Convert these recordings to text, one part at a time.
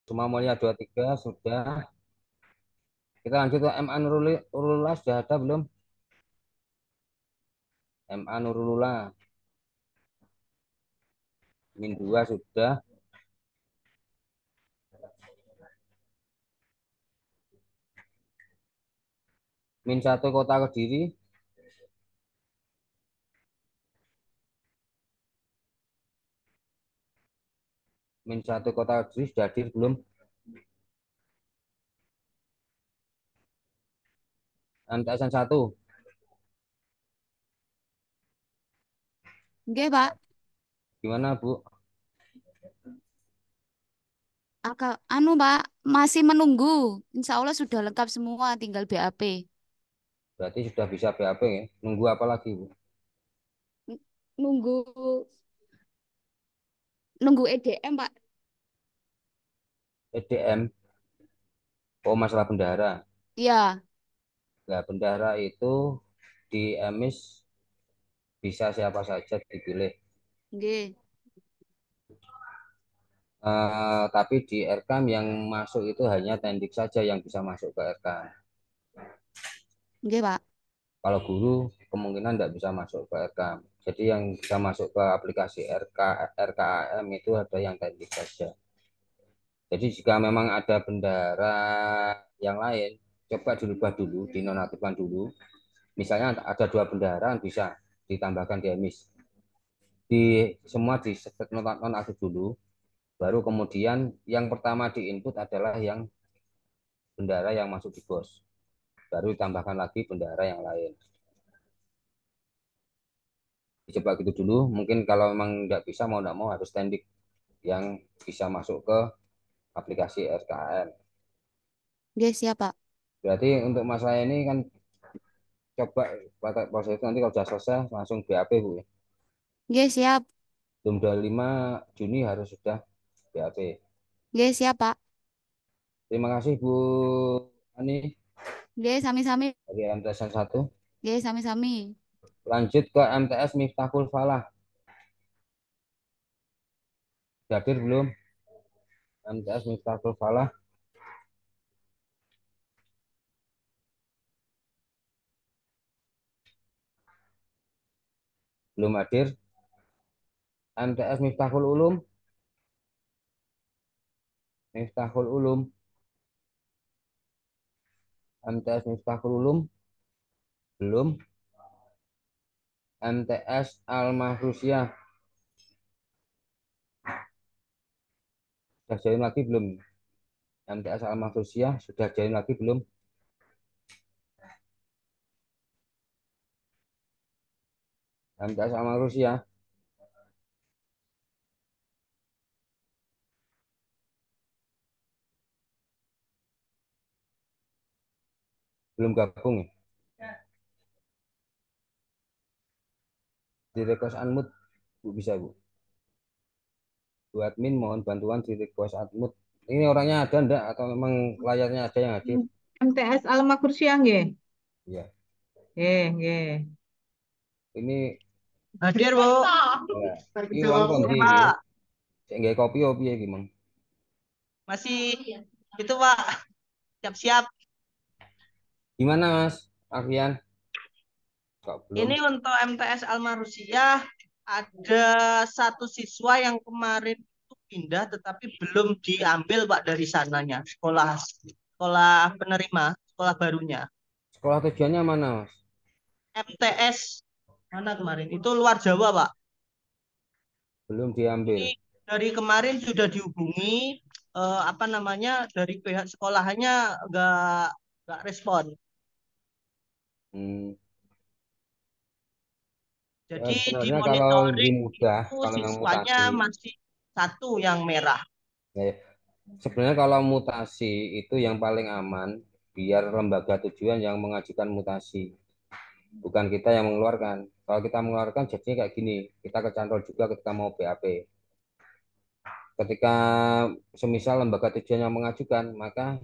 Cuma Mulia 23 sudah. Kita lanjut ke MA Nurullah sudah ada belum? MA Nurullah min 2 sudah. Min 1 Kota Kediri. Min 1 Kota Kediri sudah hadir belum? MTSN 1. Oke, Pak. Gimana, Bu? Anu, Pak, masih menunggu. Insya Allah sudah lengkap semua, tinggal BAP. Berarti sudah bisa BAP ya? Nunggu apa lagi, Bu? N- Nunggu nunggu EDM, Pak. EDM. Oh, masalah bendahara. Iya, Nah, bendahara itu di emis bisa siapa saja dipilih. oke. Tapi di RKAM yang masuk itu hanya tendik saja yang bisa masuk ke RKAM. Oke, Pak. Kalau guru kemungkinan tidak bisa masuk ke RKAM. Jadi yang bisa masuk ke aplikasi RKAM itu ada yang tendik saja. Jadi jika memang ada bendahara yang lain, coba dirubah dulu, dinonaktifkan dulu. Misalnya ada dua bendahara bisa ditambahkan di emis. Di semua di nonaktif dulu, baru kemudian yang pertama di input adalah yang bendahara yang masuk di BOS. Baru ditambahkan lagi bendahara yang lain. Coba gitu dulu. Mungkin kalau memang nggak bisa mau nggak mau harus standing yang bisa masuk ke aplikasi RKM. Oke, siap, Pak. Berarti untuk masalah ini kan coba pakai proses itu nanti kalau sudah selesai langsung BAP Bu ya. Oke, siap. Jam 25 Juni harus sudah BAP. Oke, siap, Pak. Terima kasih Bu Ani Oke, sami-sami. dari MTSN 1. Oke, sami-sami. Lanjut ke MTS Miftahul Falah. Hadir belum? MTS Miftahul Falah belum hadir. MTS Miftahul Ulum, Miftahul Ulum, MTS Miftahul Ulum belum. MTS Al Mahrusyah sudah join lagi belum? MTS Al Mahrusyah sudah join lagi belum? MTS Al Mahrusyah belum gabung ya? Di request unmute Bu bisa Bu. Bu admin mohon bantuan di request unmute. Ini orangnya ada enggak atau memang layarnya ada yang hadir? MTS Alma Kursiang nggih. Iya. Nggih, nggih. Ini Hadir, Bu. ya, ini wonten Ya, di nggih. Pak. Cek nggih kopi opi ya gimana? Masih itu, Pak. Siap-siap. Gimana Mas Alfian? Kok belum? Ini untuk MTS Alma Rusia ada satu siswa yang kemarin itu pindah tetapi belum diambil, Pak, dari sananya. Sekolah sekolah penerima, sekolah barunya. Sekolah tujuannya mana Mas? MTS mana kemarin? Itu luar Jawa, Pak. Belum Ini diambil. dari kemarin sudah dihubungi apa namanya dari pihak sekolahannya nggak respon. Hmm. Jadi di Sebenarnya kalau lebih monitoring mudah, itu kalau memang siswanya mutasi, masih satu yang merah. ya, sebenarnya kalau mutasi itu yang paling aman, biar lembaga tujuan yang mengajukan mutasi, bukan kita yang mengeluarkan. Kalau kita mengeluarkan jadinya kayak gini, kita kecantol juga ketika mau BAP. Ketika semisal lembaga tujuan yang mengajukan, maka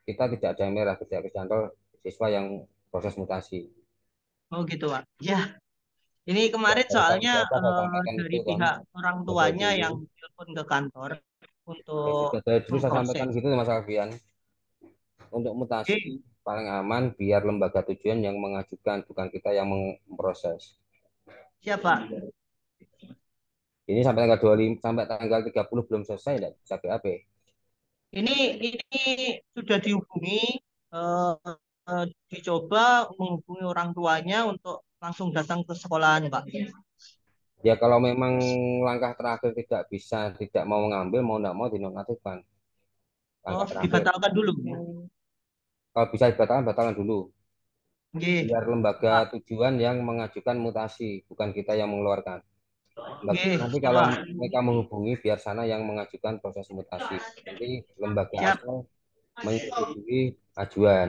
kita tidak ada yang merah, tidak kecantol siswa yang proses mutasi. Oh gitu, Pak. Ya, ini Ya, kemarin dari tadi soalnya siapa saya sampaikan dari itu kan, pihak orang model tuanya dulu. yang telepon ke kantor. Ya untuk sudah dari dulu saya memproses. sampaikan gitu Mas Alfian. Untuk mutasi Oke, paling aman biar lembaga tujuan yang mengajukan, bukan kita yang memproses. siapa? Ini sampai tanggal 25, sampai tanggal 30 belum selesai, tidak bisa BAP. Ini sudah dihubungi, eh, dicoba menghubungi orang tuanya untuk langsung datang ke sekolahan, Pak. Ya kalau memang langkah terakhir tidak bisa, tidak mau mengambil, mau tidak mau dinonaktifkan. Oh, Langkah terakhir. dibatalkan dulu. Kalau bisa dibatalkan, batalkan dulu. Nggih, Biar lembaga Pak. tujuan yang mengajukan mutasi, bukan kita yang mengeluarkan. Nggih, Nanti kalau siap. mereka menghubungi, biar sana yang mengajukan proses mutasi. Nanti lembaga Siap. asal menyetujui ajuan.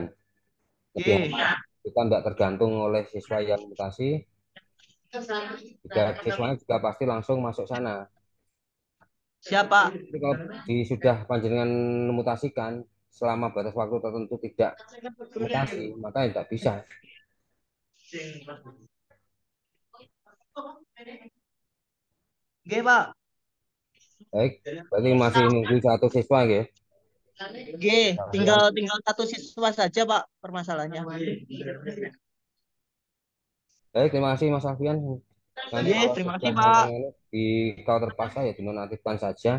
Lebih Nggih, aman. Kita tidak tergantung oleh siswa yang mutasi. Jika siswanya juga pasti langsung masuk sana. siap, Pak. Jadi kalau sudah panjenengan memutasikan selama batas waktu tertentu tidak mutasi, maka tidak bisa. Nggih, Pak. Baik, berarti masih nunggu satu siswa ya. Nggih, tinggal Alfian. tinggal satu siswa saja, Pak, permasalahannya. Baik, terima kasih Mas Alfian. Nanti Nggih, kalau terima kasih, sudah Pak. memang kalau terpaksa ya dinonaktifkan saja,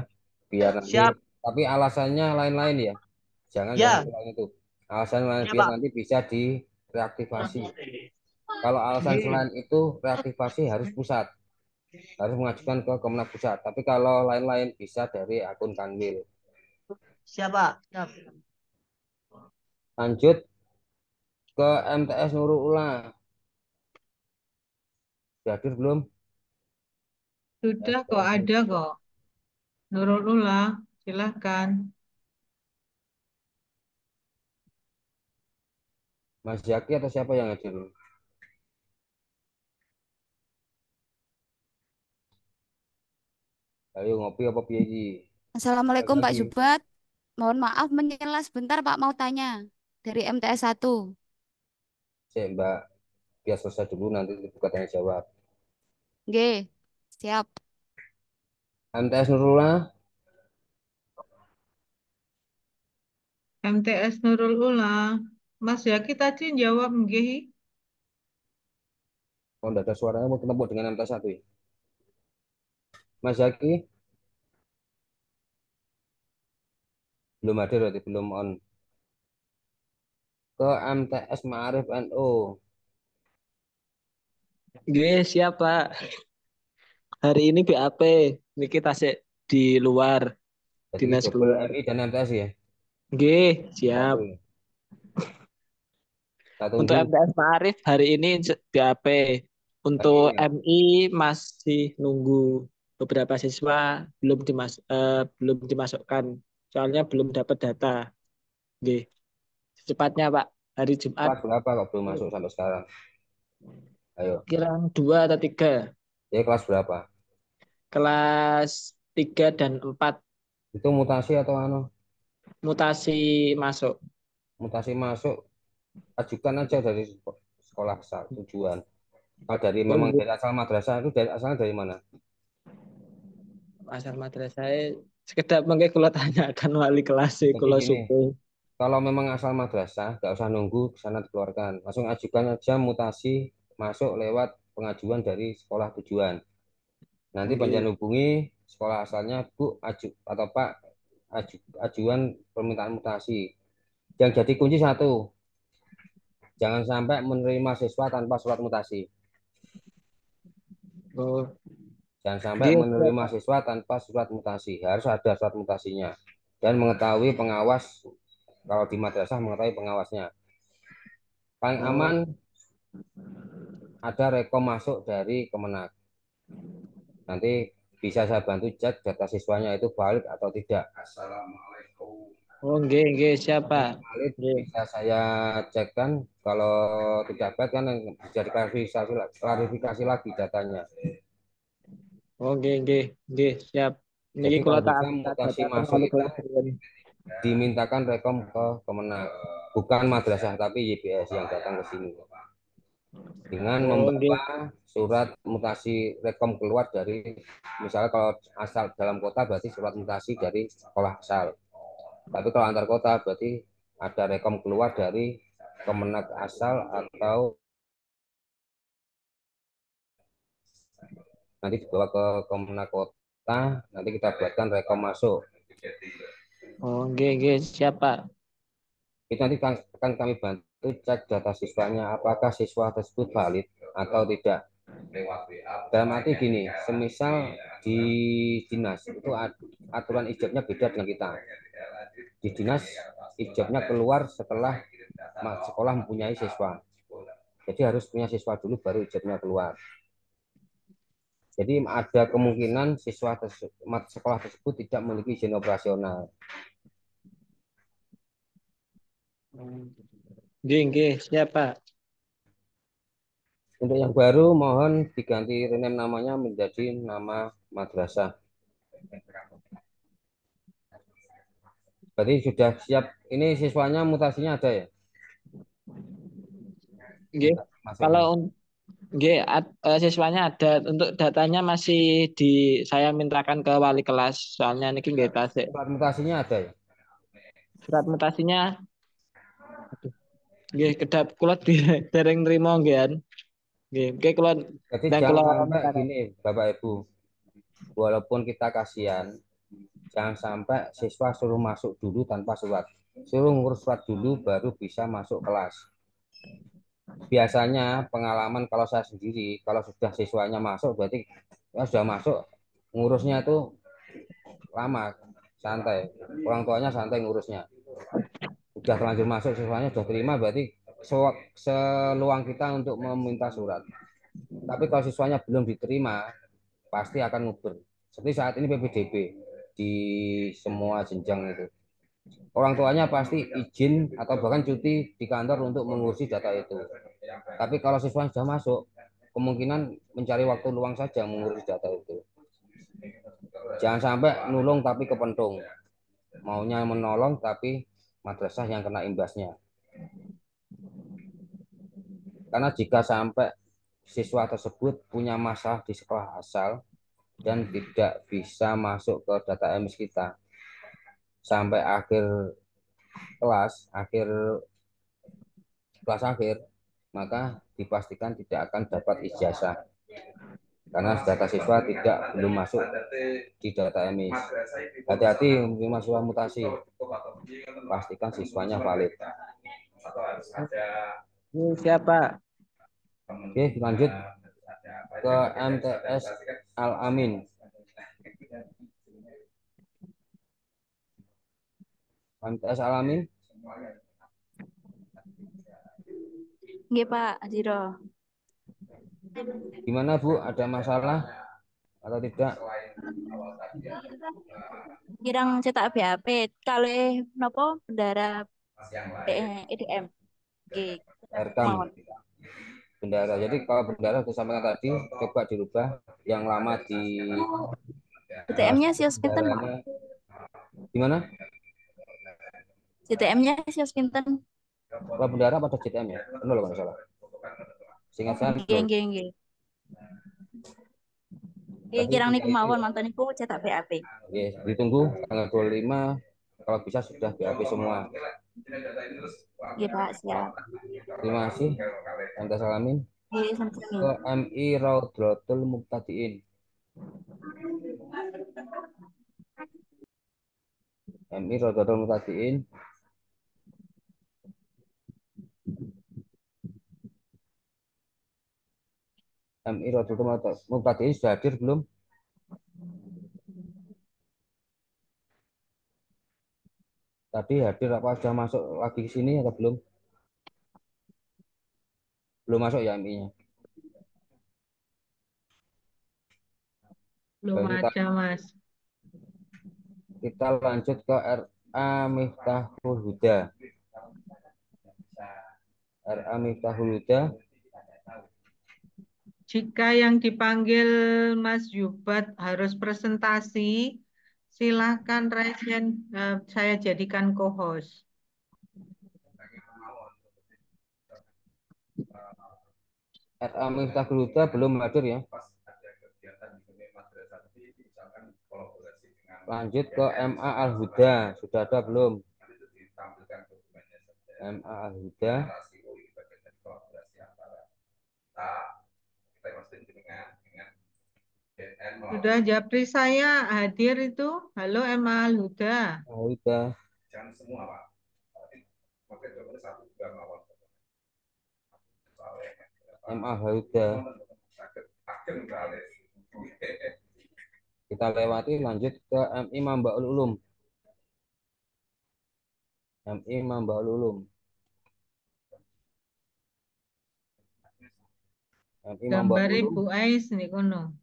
biar nanti. Siap. Tapi alasannya lain-lain ya. Jangan Ya, selain itu. Alasan lain ya, biar Pak. nanti bisa direaktivasi. Kalau alasan Nggih, selain itu reaktivasi harus pusat, harus mengajukan ke Kemenang Pusat. Tapi kalau lain-lain bisa dari akun Kanwil. siap, Pak. Siap. Lanjut ke MTS Nurul Ula. Sudah hadir belum? Sudah kok, MTS ada kok. Nurul Ula, silahkan. Mas Zaki atau siapa yang hadir? Ayo ngopi apa piye iki? Assalamualaikum Pak Lagi. Jubat. Mohon maaf menyela sebentar Pak mau tanya dari MTS 1. Cek Mbak, biar selesai dulu nanti buka tanya jawab. G. Siap. MTS Nurul Ula, MTS Nurul Ula. Mas Yaki tadi jawab nggih. kalau tidak ada suaranya mau ketemu dengan MTS 1 ya. Mas Zaki belum hadir berarti belum on. Ke MTS Ma'arif NU. Oke, siap Pak. Hari ini BAP, niki tasik di luar, Jadi dinas double keluar. MI dan MTS ya. Oke, siap. Oke. Kita Untuk tunggu MTS Ma'arif hari ini BAP. hari Untuk ini ya. MI masih nunggu beberapa siswa belum dimasukkan. Soalnya belum dapat data. Oke, secepatnya Pak. Hari Jumat Kelas berapa kok belum masuk sampai sekarang? Ayo. kira 2 atau 3. Ya kelas berapa? Kelas 3 dan 4 Itu mutasi atau anu? mutasi masuk. Mutasi masuk, ajukan aja dari sekolah tujuan. Kalau dari Oh, memang iya. dari asal madrasah itu dari asalnya dari mana? Asal madrasah saya sekedar mengke kula tanyakan wali kelas Jadi kula gini, subuh. kalau memang asal madrasah, nggak usah nunggu ke sana dikeluarkan. Langsung ajukan aja mutasi masuk lewat pengajuan dari sekolah tujuan. Nanti Nggih. panjang hubungi sekolah asalnya, Bu, atau Pak, ajuan permintaan mutasi. Yang jadi kunci satu, jangan sampai menerima siswa tanpa surat mutasi. Oh, Jangan sampai nggih siap, menerima Pak. siswa tanpa surat mutasi. Harus ada surat mutasinya. Dan mengetahui pengawas, kalau di madrasah mengetahui pengawasnya. Paling Oh, aman ada rekom masuk dari Kemenak. Nanti bisa saya bantu cek data siswanya itu valid atau tidak. oh nggih siap, Kalau Pak. valid Nggih. bisa saya cekkan. Kalau tidak valid kan bisa klarifikasi lagi datanya. Oh, nggih siap. Niki Jadi kula kalau tak bisa minta mutasi data teng masuk wali itu kelas riyen. dimintakan rekom ke Kemenak. Bukan madrasah tapi YBS yang datang ke sini. dengan Oh, membawa nggih. surat mutasi rekom keluar dari, misalnya kalau asal dalam kota berarti surat mutasi dari sekolah asal. Tapi kalau antar kota berarti ada rekom keluar dari Kemenak asal atau nanti dibawa ke Kemenak kota, nanti kita buatkan rekom masuk. Oh, nggih, siap, Pak. Itu nanti akan kami bantu cek data siswanya apakah siswa tersebut valid atau tidak. Dalam arti gini, semisal di dinas itu aturan ijabnya beda dengan kita. Di dinas ijabnya keluar setelah sekolah mempunyai siswa. Jadi harus punya siswa dulu baru ijabnya keluar. Jadi ada kemungkinan siswa sekolah tersebut tidak memiliki izin operasional. Nggih, siap, Pak. Untuk yang baru mohon diganti rename namanya menjadi nama madrasah. Berarti sudah siap. Ini siswanya mutasinya ada ya? Nggih. Masuknya. Kalau nggih, siswanya ada, untuk datanya masih saya mintakan ke wali kelas. Soalnya niki nggih tasik. Surat mutasinya ada ya? Surat mutasinya nggih kedap kula dereng nrimo nggih. Nggih, nggih kula Jadi dan jangan kula sampai mintakan. gini, Bapak Ibu. Walaupun kita kasihan, jangan sampai siswa suruh masuk dulu tanpa surat. Suruh ngurus surat dulu baru bisa masuk kelas. Biasanya pengalaman kalau saya sendiri, kalau sudah siswanya masuk berarti ya sudah masuk, ngurusnya itu lama, santai. Orang tuanya santai ngurusnya. Sudah terlanjur masuk siswanya sudah terima berarti seluang kita untuk meminta surat. Tapi kalau siswanya belum diterima, pasti akan nguber. Seperti saat ini PPDB di semua jenjang itu. Orang tuanya pasti izin atau bahkan cuti di kantor untuk mengurusi data itu. Tapi kalau siswa sudah masuk, kemungkinan mencari waktu luang saja mengurusi data itu. Jangan sampai nulung tapi kepentung. Maunya menolong tapi madrasah yang kena imbasnya. Karena jika sampai siswa tersebut punya masalah di sekolah asal dan tidak bisa masuk ke data MS kita sampai akhir kelas, akhir, maka dipastikan tidak akan dapat ijazah. Karena data siswa belum masuk di data MS. Hati-hati mahasiswa mutasi. Pastikan siswanya valid. Siap, Pak. Oke, lanjut ke MTS Al-Amin. MTS Al-Amin. Nggih, Pak Adiro. Gimana Bu? Ada masalah atau tidak? Kirang cetak BAP kali napa bendara EDM. Nggih, Rekam mawon. bendara. Jadi kalau bendara saya sampaikan tadi, coba dirubah yang lama di JTM-nya sios pinten, Pak? bendaranya. Gimana? JTM-nya sios pinten? Kalau bendara pada JTM ya? Benar kalau nggak salah. Seingat saya Nggih, nol. nggih, nggih. Nggih, Tapi kirang tiga niku itu mawon ya. mantan niku cetak BAP. Oke, ditunggu tanggal 25 kalau bisa sudah BAP semua. Nggih, Pak, siap. Terima kasih. Anda salamin Nggih, sami-sami. ke MI Raudhatul Muqtadiin. MI Raudhatul Muqtadiin. MI Raudhatul Muqtadiin sudah hadir belum? Tadi hadir apa sudah masuk lagi ke sini atau belum? Belum masuk ya MI-nya. Belum ada, Mas. Kita lanjut ke RA Miftahul Huda. RA Miftahul Huda. Jika yang dipanggil Mas Yubat harus presentasi, silakan raise hand, saya jadikan co-host. RA Miftahul Huda belum hadir ya. Lanjut ke MA Al Huda, sudah ada belum? MA Al Huda. Sudah japri saya hadir itu. Halo Emma Huda. Oh, udah. MA Huda. Kita lewati lanjut ke MI Mambaul Ulum. MI Mambaul Ulum. MI Mambaul Gambari Ulum. Bu Ais nih kono.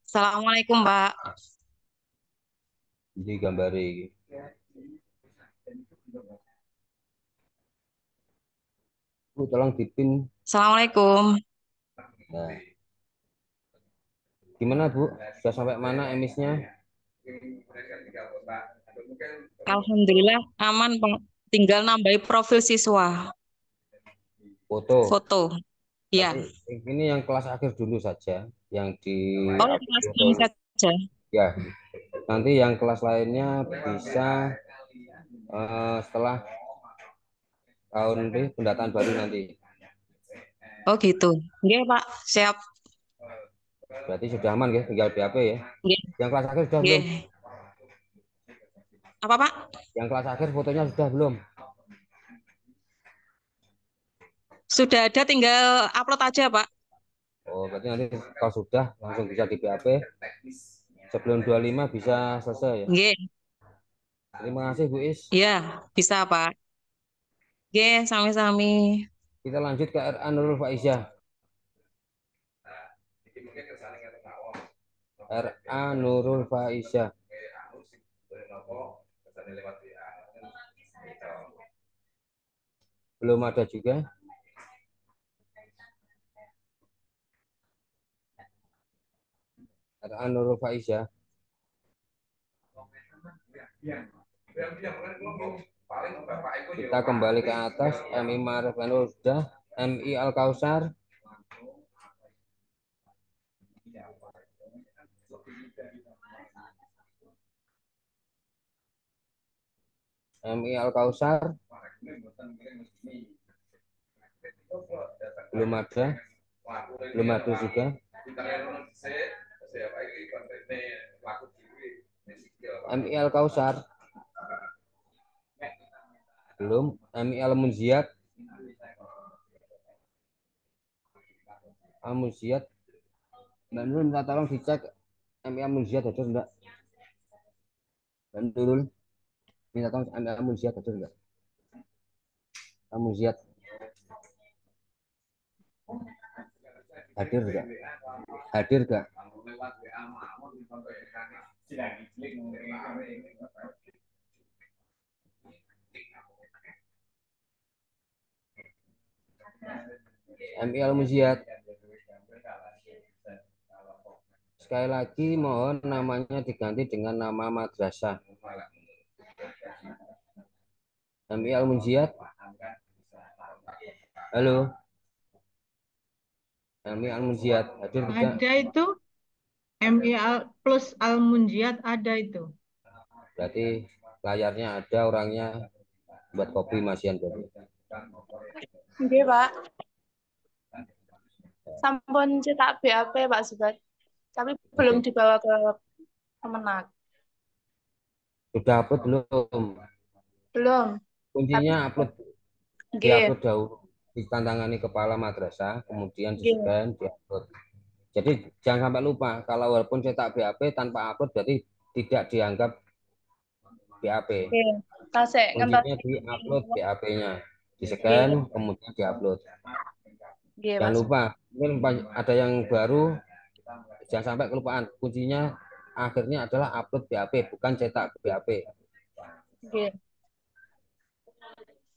Assalamualaikum, Mbak. Di gambari. Bu, tolong dipin. Assalamualaikum. Nah. Gimana Bu? Sudah sampai mana emisnya? Alhamdulillah aman, Pak. Tinggal nambahi profil siswa. Foto. Foto. Ya. Tapi ini yang kelas akhir dulu saja, yang di Oh, kelas ini saja. ya. Nanti yang kelas lainnya bisa setelah tahun pendataan baru nanti. Oh, gitu. Oke, Pak. Siap. Berarti sudah aman ya, tinggal BAP ya. Oke. Yang kelas akhir sudah Oke. belum? Apa, Pak? Yang kelas akhir fotonya sudah belum? Sudah ada, tinggal upload aja, Pak. Oh, berarti nanti kalau sudah langsung bisa di BAP. Sebelum 25 bisa selesai ya. Oke. Terima kasih Bu Is. Iya, bisa, Pak. Oke, sami-sami. Kita lanjut ke RA Nurul Faizah. RA Nurul Faizah. Belum ada juga. RA Nurul Faizah. Kita kembali ke atas. MI Ma'arif Anwar sudah. MI Al Kausar. MI Al Kausar. Belum ada. Belum ada juga. MI Al Kausar. Belum. MI Al Munziat. Al Munziat. Dan dulu minta tolong dicek MI Al Munziat ada enggak? Dan dulu minta tolong MI Al Munziat ada enggak? Al Munziat. Hadir enggak? Hadir enggak? MI Al Munziat. Sekali lagi mohon namanya diganti dengan nama madrasah. MI Al Munziat. Halo. MI Al Munziat hadir tidak? Ada itu. MI plus Al Munjiat ada itu. Berarti layarnya ada, orangnya buat kopi masian berarti. Oke, Pak. Sampun cetak BAP, Pak Subat. Tapi belum dibawa ke Kemenak. Sudah upload belum? Belum. Kuncinya upload, Oke. diupload dahulu, ditantangani kepala madrasah, kemudian di-scan, diupload. Jadi jangan sampai lupa, kalau walaupun cetak BAP tanpa upload berarti tidak dianggap BAP. Oke. Tasik, Kuncinya di-upload BAP-nya, di-scan, kemudian di-upload. Oke, Jangan Mas. lupa, mungkin ada yang baru, jangan sampai kelupaan. Kuncinya akhirnya adalah upload BAP, bukan cetak BAP. Oke.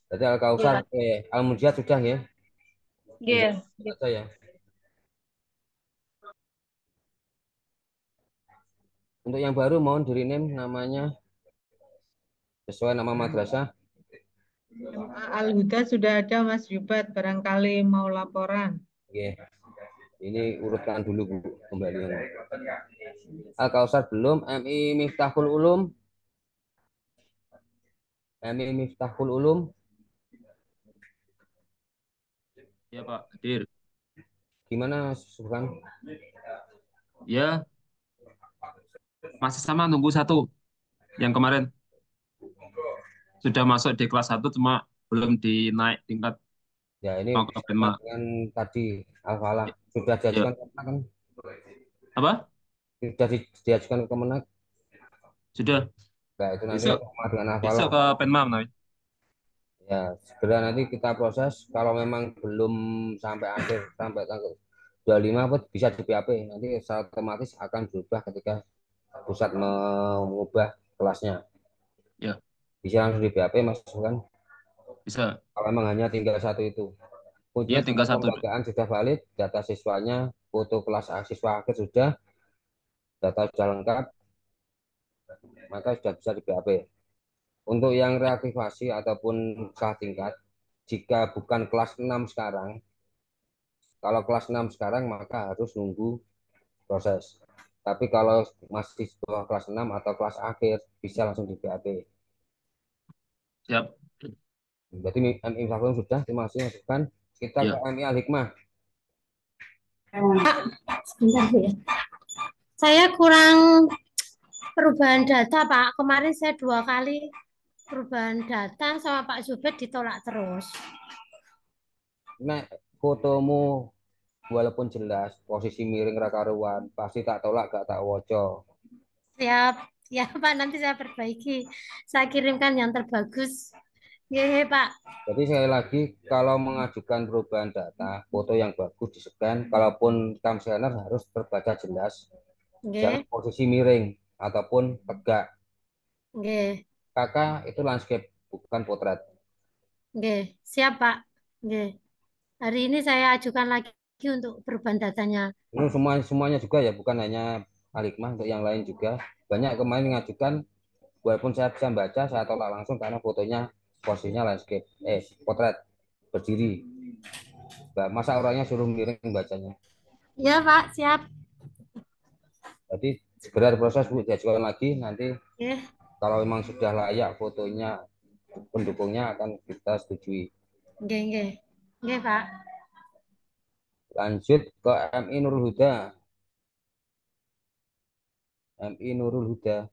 Jadi Al Kausar, Al Munjiat sudah ya? Oke. Saja ya. Untuk yang baru mohon di rename namanya sesuai nama madrasah. Al-Huda sudah ada Mas Jubat, barangkali mau laporan. Oke. Ini urutkan dulu Bu, kembali. Al-Kausar belum. MI Miftahul Ulum. MI Miftahul Ulum. Ya Pak, hadir. Gimana Subhan? Ya, masih sama nunggu satu. Yang kemarin sudah masuk di kelas 1 cuma belum dinaik tingkat Ya ini mau ke sama Penma. dengan tadi Al-Falah sudah Ya, diajukan ke Kemenak kan? apa? Sudah diajukan ke Kemenak. Sudah. Nah, itu nanti Besok sama dengan Al-Falah. besok ke Penma nanti. Ya, segera nanti kita proses. Kalau memang belum sampai akhir, sampai tanggal 25 apa bisa di PAP. Nanti secara otomatis akan berubah ketika pusat mengubah kelasnya. Ya, Bisa langsung di PAP Mas kan? bisa. Kalau memang hanya tinggal satu itu. Ya, Kuncinya tinggal data satu. kelembagaan sudah valid, data siswanya, foto kelas siswa akhir sudah, data sudah lengkap, maka sudah bisa di PAP. Untuk yang reaktivasi ataupun salah tingkat, jika bukan kelas 6 sekarang, kalau kelas 6 sekarang maka harus nunggu proses. Tapi kalau masih di bawah kelas 6 atau kelas akhir, bisa langsung di PAP. Siap. Berarti MI Fakulum sudah, terima kasih masukan. Kita Ya. ke MI Al-Hikmah. Pak, sebentar Bu ya. Saya kurang perubahan data, Pak. Kemarin saya 2 kali perubahan data sama Pak Zubed ditolak terus. Nek fotomu walaupun jelas, posisi miring rakaruan, pasti tak tolak gak tak woco. Siap, ya Pak. Nanti saya perbaiki. Saya kirimkan yang terbagus. Iya, Pak. Jadi sekali lagi, kalau mengajukan perubahan data, foto yang bagus di-scan, kalaupun cam scanner harus terbaca jelas, jangan Oke, posisi miring ataupun tegak. oke, Kakak itu landscape, bukan potret. oke. Siap, Pak. Oke. Hari ini saya ajukan lagi untuk perubahan datanya. Ini semuanya juga ya, bukan hanya Al-Hikmah, untuk yang lain juga. Banyak kemarin mengajukan, walaupun saya bisa baca, saya tolak langsung karena fotonya posisinya landscape, potret, berdiri. Masa orangnya suruh miring bacanya. Iya, Pak. Siap. Jadi segera diproses Bu, diajukan lagi, nanti Oke, kalau memang sudah layak fotonya, pendukungnya akan kita setujui. oke, oke. Oke, Pak. Lanjut ke MI Nurul Huda. MI Nurul Huda.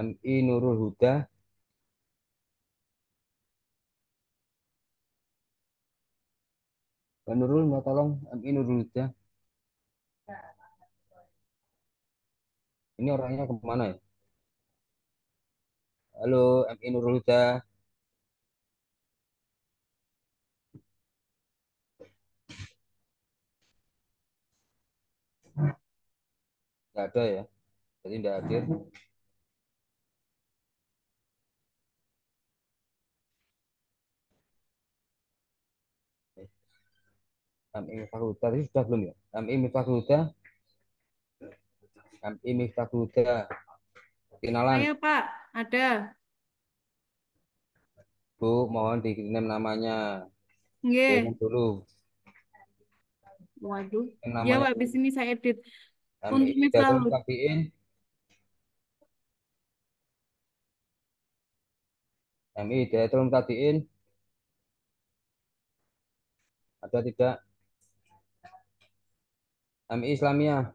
MI Nurul Huda. Pak Nurul, mau tolong MI Nurul Huda. Ini orangnya kemana ya? Halo, MI Nurul Huda. Nggak ada ya? Jadi nggak hadir. MI Miftahul Huda tadi sudah belum ya? MI Miftahul Huda. MI Miftahul Huda. Kenalan. Saya Pak, ada. Bu, mohon dikirim namanya. Nggih. Kirim dulu. Waduh. Kirim Ya, namanya. Pak, di sini saya edit. MI Untuk Hidayatul Miftahul. Muttaqin. MI Hidayatul Muttaqin. Ada tidak? MI Islamiyah.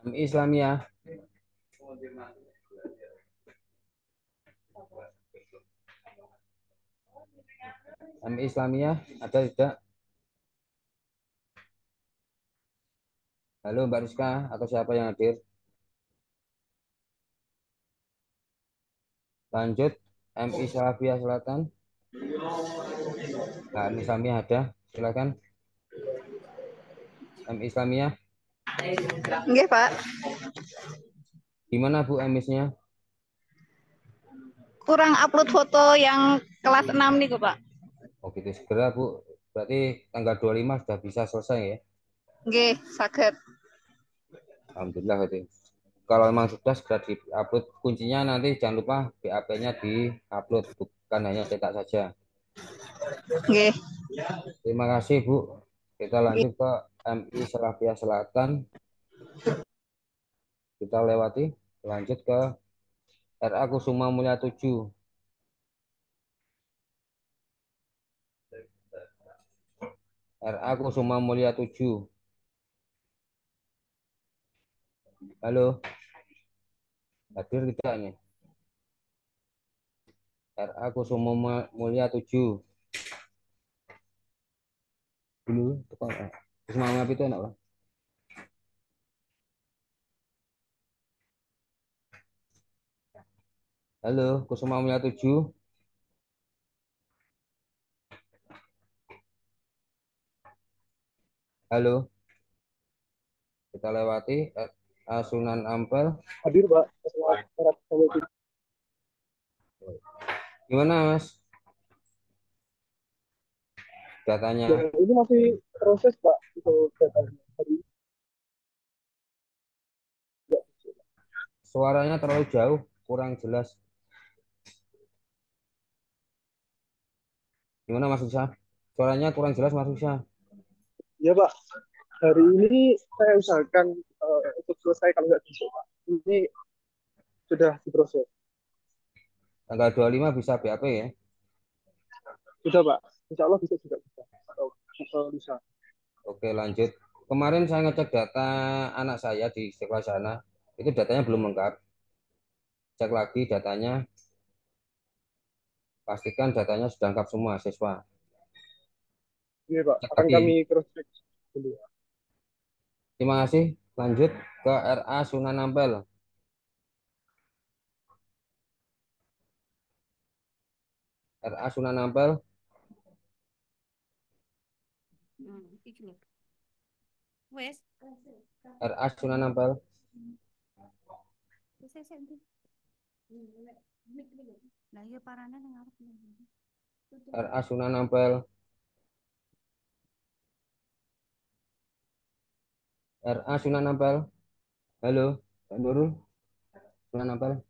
MI Islamiyah. MI Islamiyah. Ada tidak? Halo Mbak Rizka atau siapa yang hadir? Lanjut. MI Salafiyah Selatan. Nah, MI Islamiyah ada. Silakan. MI Islamiyah. Nggih, Pak. Gimana Bu MIS-nya? kurang upload foto yang kelas 6 nih kok, Pak. Oh gitu, segera Bu. Berarti tanggal 25 sudah bisa selesai ya? Nggih, saged. Alhamdulillah itu. Kalau memang sudah segera di-upload. Kuncinya nanti jangan lupa BAP-nya di-upload, bukan hanya cetak saja. Nggih. Terima kasih Bu. Kita lanjut ke MI Selapia Selatan. Kita lewati, lanjut ke RA Kusuma Mulia 7. RA Kusuma Mulia 7. Halo, hadir tidak nih? RA Kusuma Mulia 7. Dulu, tukang Kusuma Mulia itu enak lah. Halo, Kusuma Mulia 7. Halo, kita lewati Sunan Ampel. Hadir, Pak. Gimana, Mas? Datanya. Ya, ini masih proses, Pak, untuk datanya. Suaranya terlalu jauh, kurang jelas. Gimana, Mas Usha? Suaranya kurang jelas, Mas Usha. Ya, Pak. Hari ini saya usahakan untuk selesai kalau nggak bisa, Pak. Ini sudah diproses. Tanggal 25 bisa BAP ya? Sudah, Pak. Insya Allah bisa juga bisa. Bisa. Oke, lanjut. Kemarin saya ngecek data anak saya di sekolah sana. Itu datanya belum lengkap. Cek lagi datanya. Pastikan datanya sudah lengkap semua siswa. Iya, Pak. Cek Akan lagi. kami cross-check dulu. Terima kasih. Lanjut ke RA Sunan Ampel. RA Sunan Ampel. Wes. RA Sunan Ampel. Lah iya parane ning arep. RA Sunan Ampel. RA Sunan Ampel. Halo, Pak Nurul. Sunan Ampel.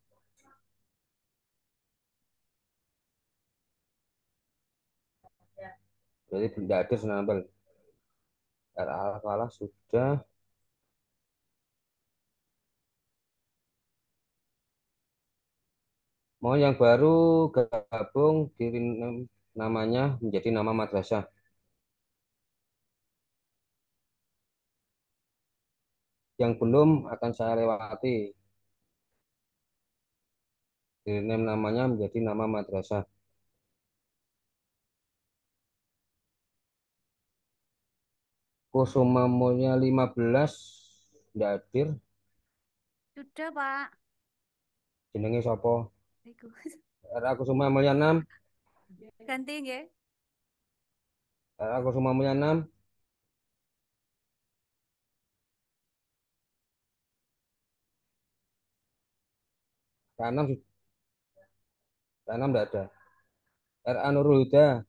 Berarti tidak ada Sunan Ampel. RA Al-Falah sudah. Mau yang baru gabung diri namanya menjadi nama madrasah. Yang belum akan saya lewati. Rename namanya menjadi nama madrasah. Kusuma Mulia 15 tidak hadir. Sudah, Pak. Jenenge sapa? Iku. RA Kusuma Mulia 6. Ganti nggih. RA Kusuma Mulia 6. K6 tidak ada. RA Nurul Huda.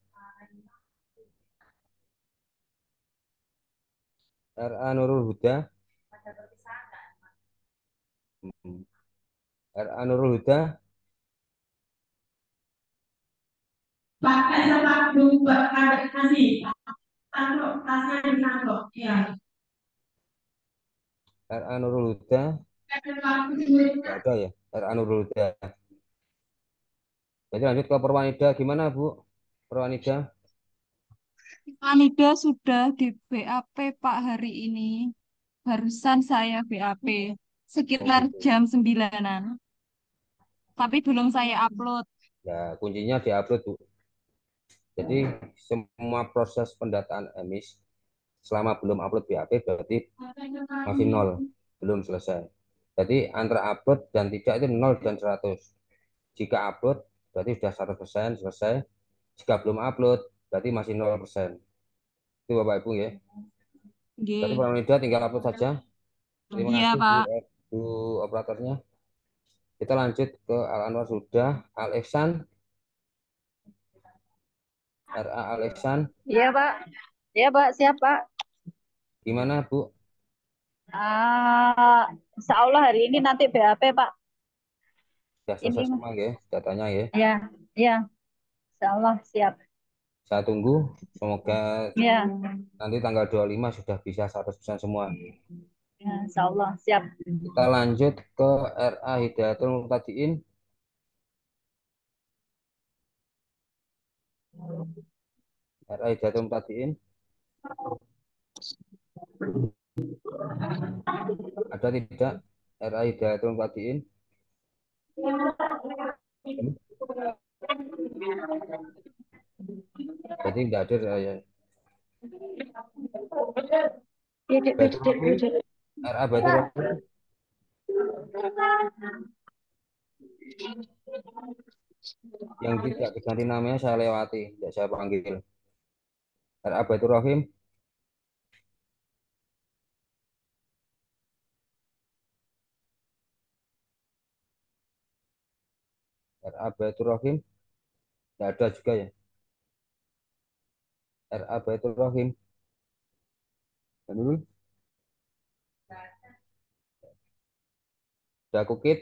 RA Nurul Huda. RA Nurul Huda. Pakai sepatu kasih. Taruh tasnya di kantong. Ya. RA Nurul Huda. Tidak ada ya. RA Nurul Huda. Jadi lanjut ke Perwanida. Gimana Bu? Perwanida? Anida sudah di BAP Pak hari ini. Barusan saya BAP sekitar jam 9-an. Tapi belum saya upload. Ya, kuncinya di-upload Bu. Jadi semua proses pendataan emis selama belum upload BAP berarti masih 0, belum selesai. Jadi antara upload dan tidak itu 0 dan 100. Jika upload berarti sudah 100% selesai. Jika belum upload berarti masih 0%. Itu Bapak Ibu ya. Jadi Perwanida tinggal upload saja. Terima Iya, kasih Pak. Bu operatornya. Kita lanjut ke Al Anwar sudah, Al Ihsan, RA Al Ihsan, Iya, Pak. Iya, Pak. Siap, Pak. gimana Bu? Insya Allah hari ini nanti BAP, Pak. Sudah Ini, selesai semua ya datanya ya. ya, ya. Insya Allah siap. Saya tunggu, semoga Ya, nanti tanggal 25 sudah bisa 100% semua. ya, Insya Allah siap. Kita lanjut ke RA Hidayatul Muqtadiin. RA Hidayatul Muqtadiin. Ada tidak RA Hidayatul Muqtadiin? Jadi tidak hadir ya. Baitur Rahim, RA Baitur Rahim. Yang tidak diganti namanya saya lewati, tidak saya panggil. RA Baitur Rahim. RA Baitur Rahim. Tidak ada juga ya. RA Baitur Rahim. Dulu. Dakukit.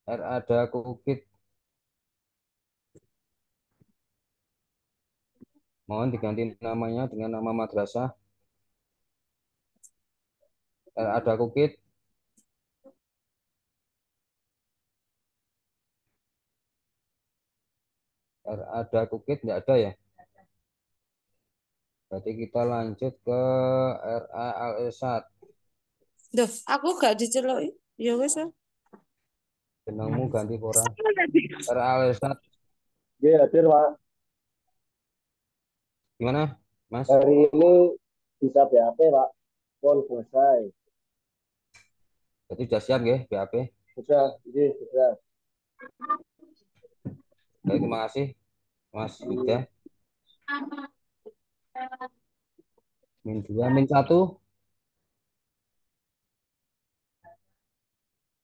RA Dakukit. Mohon diganti namanya dengan nama madrasah. RA Dakukit. RA Dakukit tidak ada ya. Berarti kita lanjut ke RA Al Irsyad. Duh, aku gak diceluki. Ya wes. Jenengmu ganti pora. RA Al Irsyad. Iya, hadir, Pak. Gimana, Mas? Hari ini bisa BAP, Pak. Pon selesai. Jadi sudah siap ya BAP? Sudah, ini sudah. Baik, terima kasih Mas Yuda. Min 2, min 1.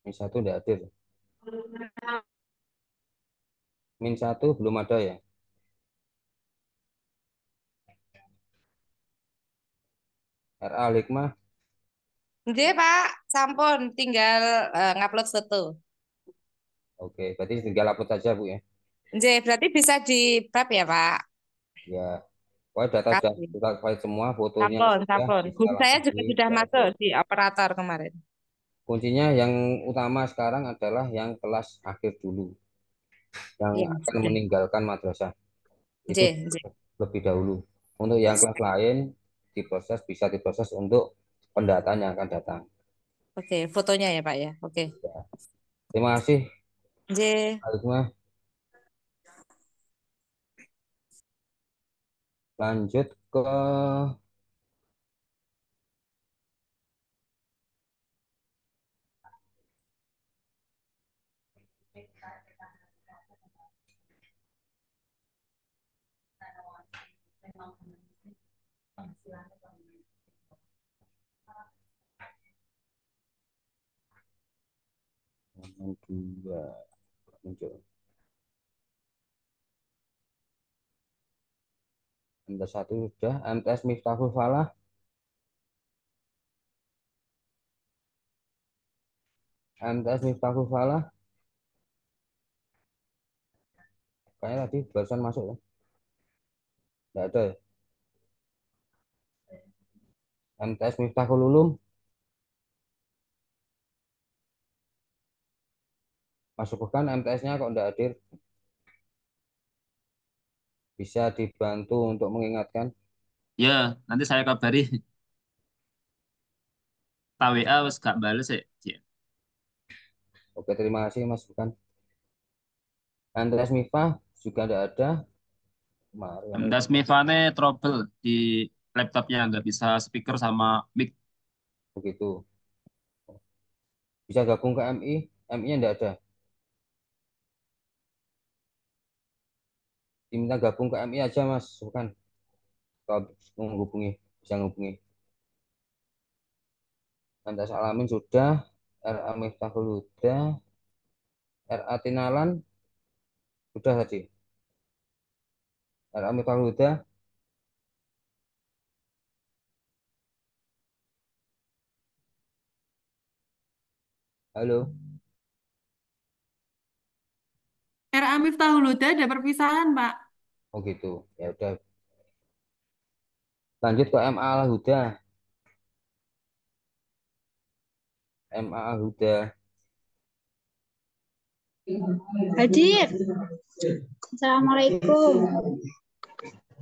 Min 1 tidak hadir. Min 1 belum ada ya. RA Hikmah. Nggih, Pak. Sampun tinggal ngupload foto. Oke, berarti tinggal upload saja Bu ya. Nggih, berarti bisa di prep ya, Pak. Ya, pokoknya data sudah Kasih. kita valid semua, fotonya Sampun, sudah sampun. bisa Guru saya langsung juga sudah masuk di-upload. di operator kemarin. Kuncinya yang utama sekarang adalah yang kelas akhir dulu, yang Iya, akan sudah. meninggalkan madrasah. Itu Nggih, nggih. lebih dahulu. Untuk yang kelas lain diproses, bisa diproses untuk pendataan yang akan datang. Oke, fotonya ya, Pak ya. Oke. Ya. Terima kasih. Nggih. Hikmah. Lanjut ke yang dua muncul. MTS 1 sudah, MTS Miftahul Falah. MTS Miftahul Falah. Kayaknya tadi barusan masuk ya. Tidak ada ya. MTS Miftahul Ulum. Masukkan MTS-nya kok tidak hadir. Bisa dibantu untuk mengingatkan. Ya, nanti saya kabari. Tak WA wes gak bales ya. Ya. Oke, terima kasih Mas Bukan. MTS Miftah juga tidak ada. Kemarin Das Mivane trouble di laptopnya nggak bisa speaker sama mic. begitu. Bisa gabung ke MI. MI-nya tidak ada. Diminta gabung ke MI aja Mas Bukan. Kalau menghubungi, bisa menghubungi. MTS Alamin sudah. RA Miftahul sudah. RA Tinalan sudah tadi. RA Miftaul Huda. Halo. RA Miftahul Huda ada perpisahan, Pak. Oh gitu. Ya udah. Lanjut ke MA Al Huda. MA Al Huda. Hadir. Assalamualaikum.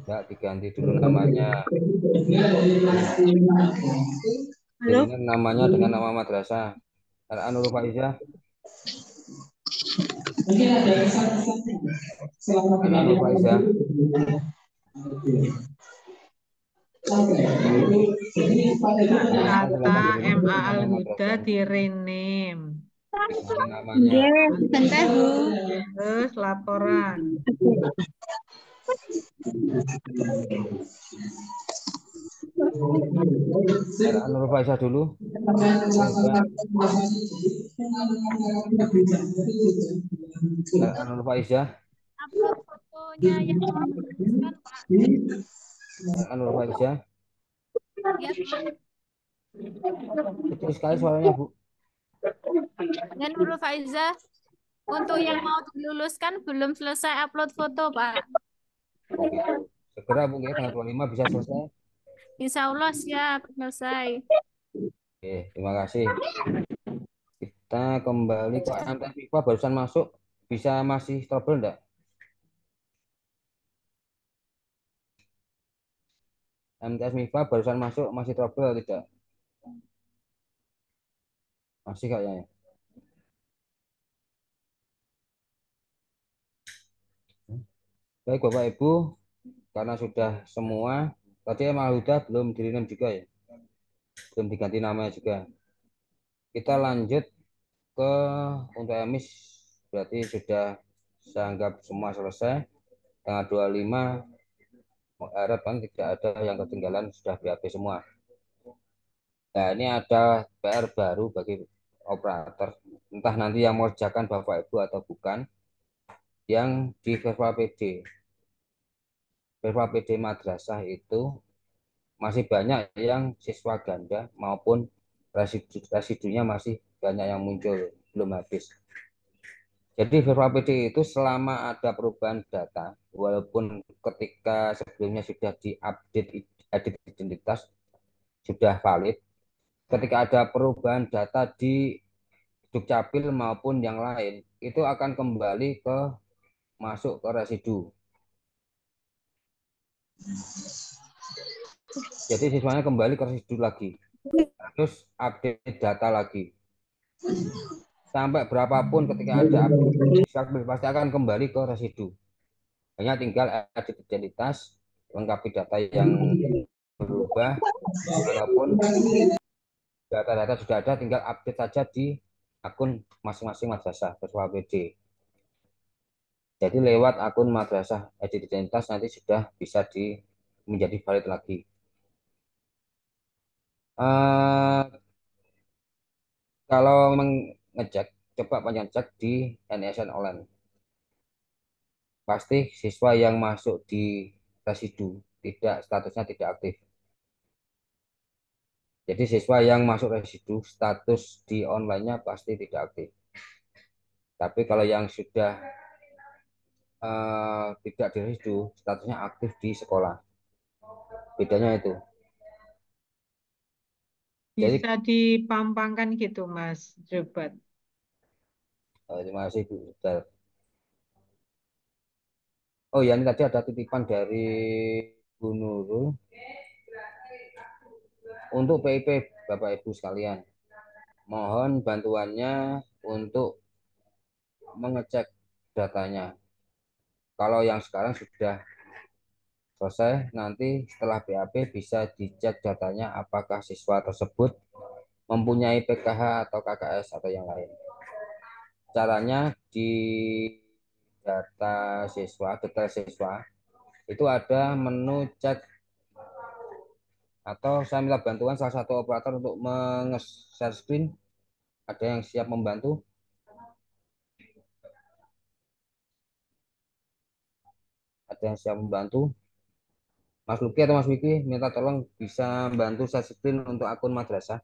Ya, diganti dulu namanya. Halo. Jadikan namanya dengan nama madrasah. RA Nurul Faizah. RA Nurul Faizah. Kata MA Al Huda di rename. Diganti namanya. Bentar, Bu. Terus laporan. RA Nurul Faizah dulu. RA Nurul Faizah. Upload fotonya yang mau menuliskan, Pak. RA Nurul Faizah. Ya, Pak. Kecil sekali suaranya, Bu. Dan Nurul Faiza, untuk yang mau diluluskan belum selesai upload foto, Pak. Oh gitu. Segera, Bu, ya, tanggal 25 bisa selesai. Insya Allah siap selesai. Oke, terima kasih. Kita kembali ke MTS MIPA barusan masuk. Bisa masih trouble enggak? MTS MIPA barusan masuk masih trouble atau tidak? Masih kayaknya. Baik Bapak Ibu, karena sudah semua, tadi Emang Huda belum di-rename juga ya? Belum diganti namanya juga. Kita lanjut ke untuk emis, berarti sudah saya anggap semua selesai. Tanggal 25 mengharapkan tidak ada yang ketinggalan, sudah BAP semua. Nah, ini ada PR baru bagi operator, entah nanti yang mengerjakan Bapak Ibu atau bukan, yang di Verva PD. Verva PD Madrasah itu masih banyak yang siswa ganda maupun residunya masih banyak yang muncul, belum habis. Jadi Verva PD itu selama ada perubahan data, walaupun ketika sebelumnya sudah diupdate identitas, sudah valid, ketika ada perubahan data di Dukcapil maupun yang lain, itu akan kembali ke masuk ke residu. Jadi siswanya kembali ke residu lagi. Terus update data lagi. Sampai berapapun ketika ada update, pasti akan kembali ke residu. Hanya tinggal edit identitas, lengkapi data yang berubah, walaupun data-data sudah ada, tinggal update saja di akun masing-masing madrasah Verva PD. Jadi lewat akun madrasah edit identitas nanti sudah bisa menjadi valid lagi. Kalau memang ngecek, coba panjang cek di NSN Online. Pasti siswa yang masuk di residu statusnya tidak aktif. Jadi siswa yang masuk residu status di online-nya pasti tidak aktif. Tapi kalau yang sudah tidak di residu, statusnya aktif di sekolah. Bedanya itu. Jadi, Bisa dipampangkan gitu, Mas Jobat. terima kasih Bu. Oh ya, ini tadi ada titipan dari Bu Nurul. Untuk PIP Bapak Ibu sekalian, mohon bantuannya untuk mengecek datanya. Kalau yang sekarang sudah selesai, nanti setelah BAP bisa dicek datanya apakah siswa tersebut mempunyai PKH atau KKS atau yang lain. Caranya di data siswa, detail siswa, itu ada menu cek, atau saya minta bantuan salah satu operator untuk meng-share screen. Ada yang siap membantu? Ada yang siap membantu? Mas Luki atau Mas Wiki minta tolong bisa bantu share screen untuk akun madrasah.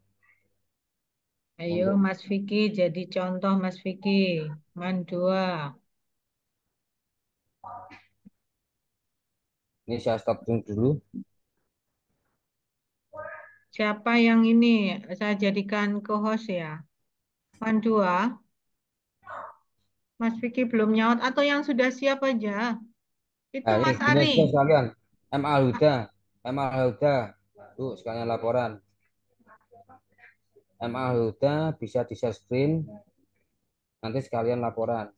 Ayo Untuk Mas Vicky jadi contoh Mas Vicky. Mandua. ini saya stop dulu. Siapa yang ini saya jadikan co-host ya? Mandua. Mas Vicky belum nyaut atau yang sudah siap aja? Itu Nah, ini Mas gini Ari. aja sekalian. MA Huda, MA Huda. Tuh, sekalian laporan. MA Huda bisa di share screen. Nanti sekalian laporan.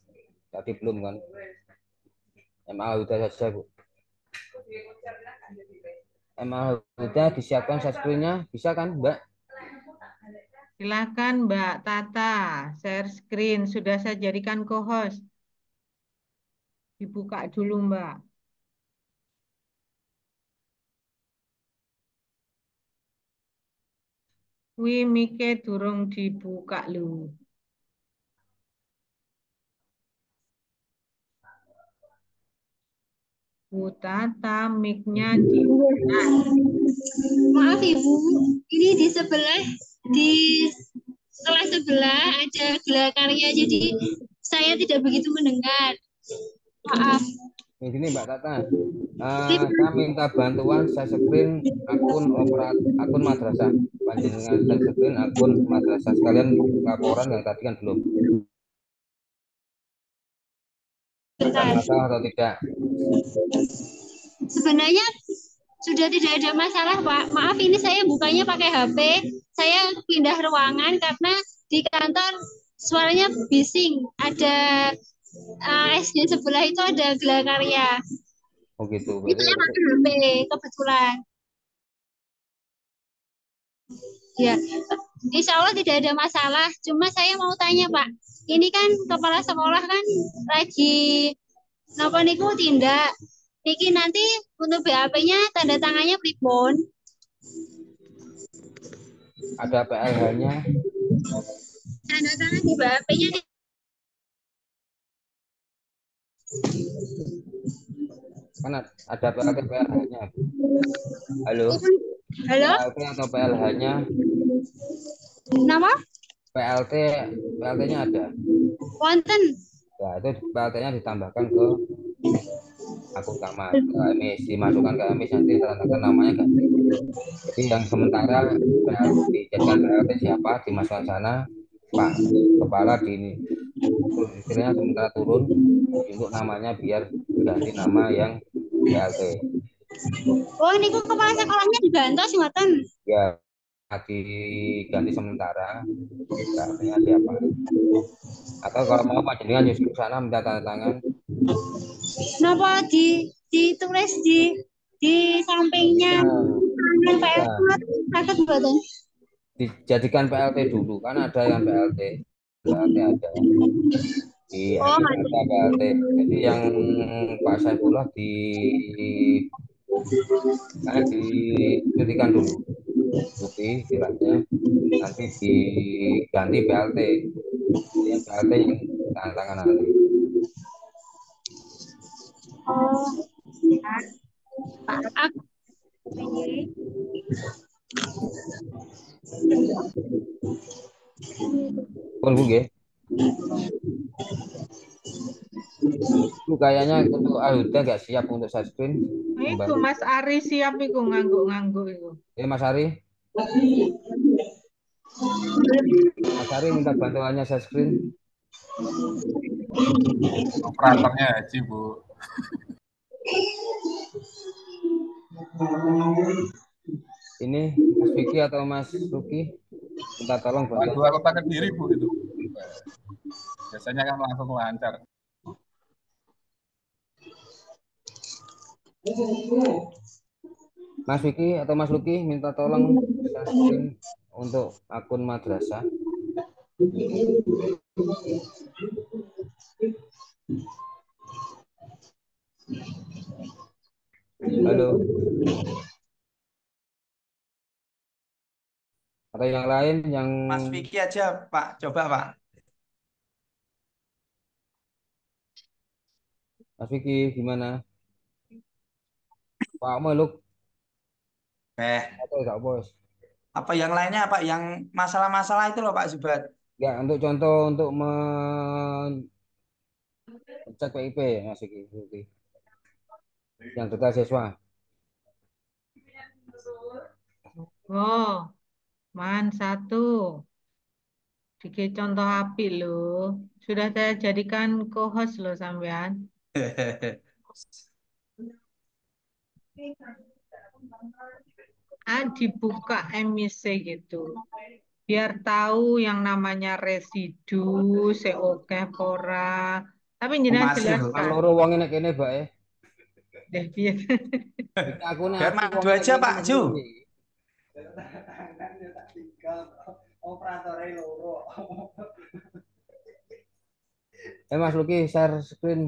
Tadi belum kan? MA Huda saja, Bu. MA Huda disiapkan share screen-nya. Bisa kan, Mbak? Silakan Mbak Tata, share screen. Sudah saya jadikan co-host. Dibuka dulu Mbak. Wih, Mike durung dibuka lu. Bu Tata, mic-nya di. Maaf Ibu, ini di sebelah, di kelas sebelah ada gelar karya, jadi saya tidak begitu mendengar. Maaf. Di sini Mbak Tata. Saya minta bantuan share screen akun madrasah. Panjenengan share screen akun madrasah. Sekalian laporan yang tadi kan belum. Ada masalah atau tidak? Sebenarnya sudah tidak ada masalah, Pak. Maaf, ini saya bukanya pakai HP. Saya pindah ruangan karena di kantor suaranya bising. Ada SD sebelah itu ada gelar karya. Oh gitu. Itu saya pakai HP kebetulan. Ya, insya Allah tidak ada masalah. Cuma saya mau tanya, Pak. Ini kan kepala sekolah kan lagi napa niku tindak. Niki nanti untuk BAP-nya tanda tangannya pripun? Ada PLH-nya. Tanda tangan di BAP-nya Kan ada PLT PLH-nya. Halo. Halo? PLT atau PLH-nya? Nama? PLT-nya ada. Wonten. Ya, itu PLT-nya ditambahkan ke akun kamar KMIS, dimasukkan ke KMIS, nanti ternyata namanya ganti. Jadi yang sementara dijadikan PLT siapa dimasukkan sana, Pak Kepala di istilahnya sementara turun untuk namanya biar ganti nama yang PLT. Oh, ini kok kepala sekolahnya digantos ngoten. Ya, diganti sementara PLT-nya siapa. Atau kalau mau panjenengan justru ke sana minta tanda tangan. Napa ditulis di sampingnya tangan PLT sakit mboten? Dijadikan PLT dulu kan ada yang PLT ada di ada PLT. Jadi yang Pak Saifullah dicutikan dulu bukti istilahnya, nanti diganti PLT. Jadi yang PLT yang tanda tangan nanti. Oh, Pak. Pun Bu nggih. Itu kayaknya untuk Ahuda nggak siap untuk share screen. Itu Mas Ari siap iku ngangguk-ngangguk iku. Ya Mas Ari. Mas Ari minta bantuannya share screen. Operatornya Haji, Bu. Ini Mas Vicky atau Mas Luki minta tolong bantu. Dua kota Kediri, Bu, itu. Biasanya kan langsung lancar. Mas Vicky atau Mas Luki minta tolong share screen untuk akun madrasah. Halo. Atau yang lain yang Mas Vicky aja, Pak. Coba, Pak. Mas Vicky gimana? Pak Meluk, Eh, atau enggak bos? apa yang lainnya Pak? Yang masalah-masalah itu loh Pak Zubat. Ya, untuk contoh untuk mencek PIP Mas Iki. Yang data siswa. Oh, man satu. Dikit contoh api loh. Sudah saya jadikan co-host loh sampean. Dibuka MIC gitu. Biar tahu yang namanya residu, seoke pora. Tapi jenengan Masih loh. Kan jelaskan. loro wong nek kene, Mbak Deh, biar. Aku nek Biar aktif maju wong nek aja kene Pak mesti Ju. iki. Mas Luki share screen.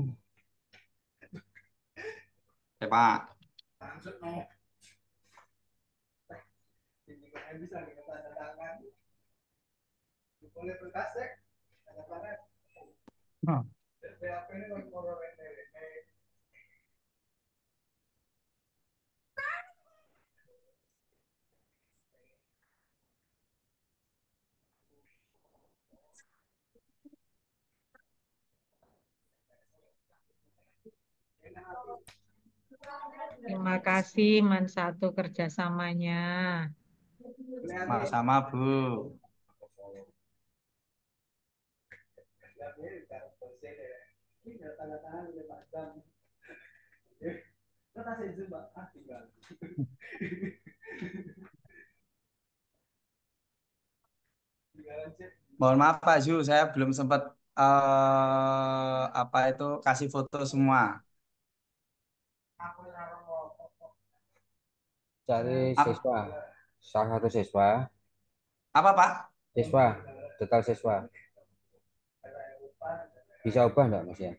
Ya Pak. Hmm. Terima kasih Man satu kerjasamanya. Sama-sama Bu. Mohon maaf Pak Ju, saya belum sempat apa itu kasih foto semua. Cari siswa. Salah satu siswa. Apa Pak? Siswa, detail siswa. Bisa ubah enggak Mas ya?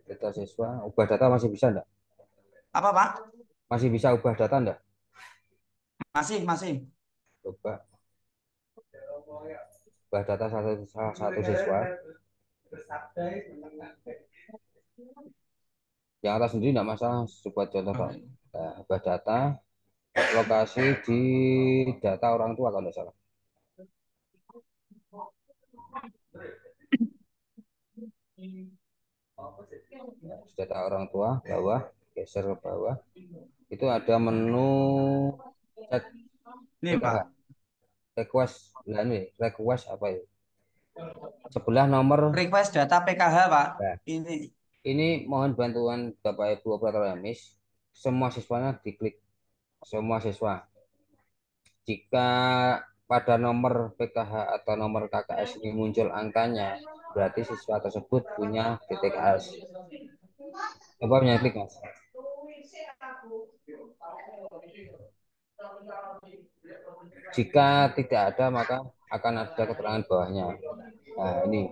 Detail siswa, ubah data masih bisa enggak? Apa Pak? Masih bisa ubah data enggak? Masih. Coba. Ubah data salah satu siswa. Yang atas sendiri enggak masalah, coba contoh Pak. Nah, ubah data, lokasi di data orang tua kalau enggak salah. Data orang tua, bawah, geser ke bawah. Itu ada menu cek Ini Pak. request. Nah, ini request apa ya? Sebelah nomor Request data PKH Pak. Nah, Ini. ini mohon bantuan Bapak Ibu operator MIS. Semua siswanya diklik. Semua siswa. Jika pada nomor PKH atau nomor KKS ini muncul angkanya, berarti siswa tersebut punya DTKS. Coba klik Mas. Jika tidak ada, maka akan ada keterangan bawahnya. Nah, ini.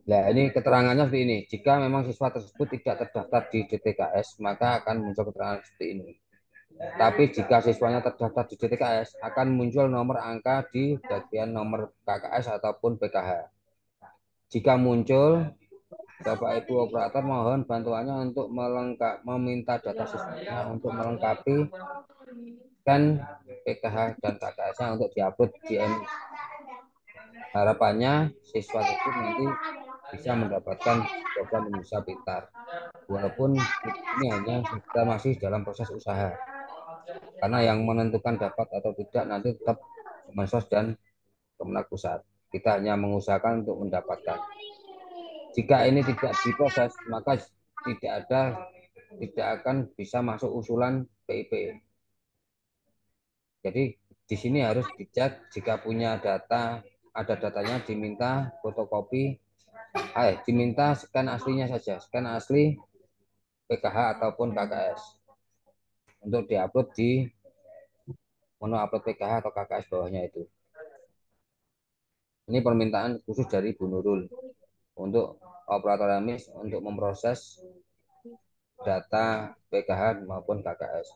Nah, ini keterangannya seperti ini. Jika memang siswa tersebut tidak terdaftar di DTKS, maka akan muncul keterangan seperti ini. Tapi jika siswanya terdaftar di DTKS, akan muncul nomor angka di bagian nomor KKS ataupun PKH. Jika muncul, Bapak Ibu operator mohon bantuannya untuk meminta data siswanya untuk melengkapi dan PKH dan KKS-nya untuk diupload di MIS. Harapannya siswa itu nanti bisa mendapatkan program Indonesia Pintar. Walaupun ini hanya kita masih dalam proses usaha. Karena yang menentukan dapat atau tidak nanti tetap Kemensos dan Kemenag Pusat. Kita hanya mengusahakan untuk mendapatkan. Jika ini tidak diproses, maka tidak akan bisa masuk usulan PIP. Jadi di sini harus dicek jika punya data, ada datanya diminta fotokopi, diminta scan aslinya saja, scan asli PKH ataupun KKS untuk diupload di menu upload PKH atau KKS bawahnya itu. Ini permintaan khusus dari Bu Nurul untuk operator MIS untuk memproses data PKH maupun KKS.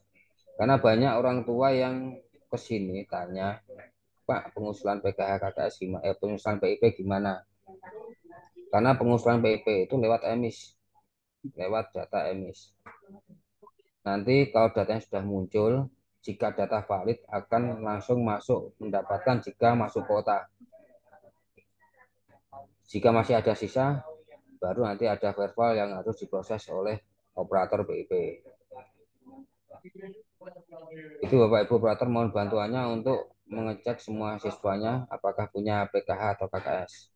Karena banyak orang tua yang ke sini tanya, Pak, pengusulan PKH KKS gimana? Pengusulan PIP gimana? Karena pengusulan PIP itu lewat MIS. lewat data emis. Nanti kalau datanya sudah muncul, jika data valid akan langsung masuk mendapatkan jika masuk kuota. Jika masih ada sisa, baru nanti ada verbal yang harus diproses oleh operator BIP. Itu Bapak Ibu operator, mohon bantuannya untuk mengecek semua siswanya apakah punya PKH atau KKS.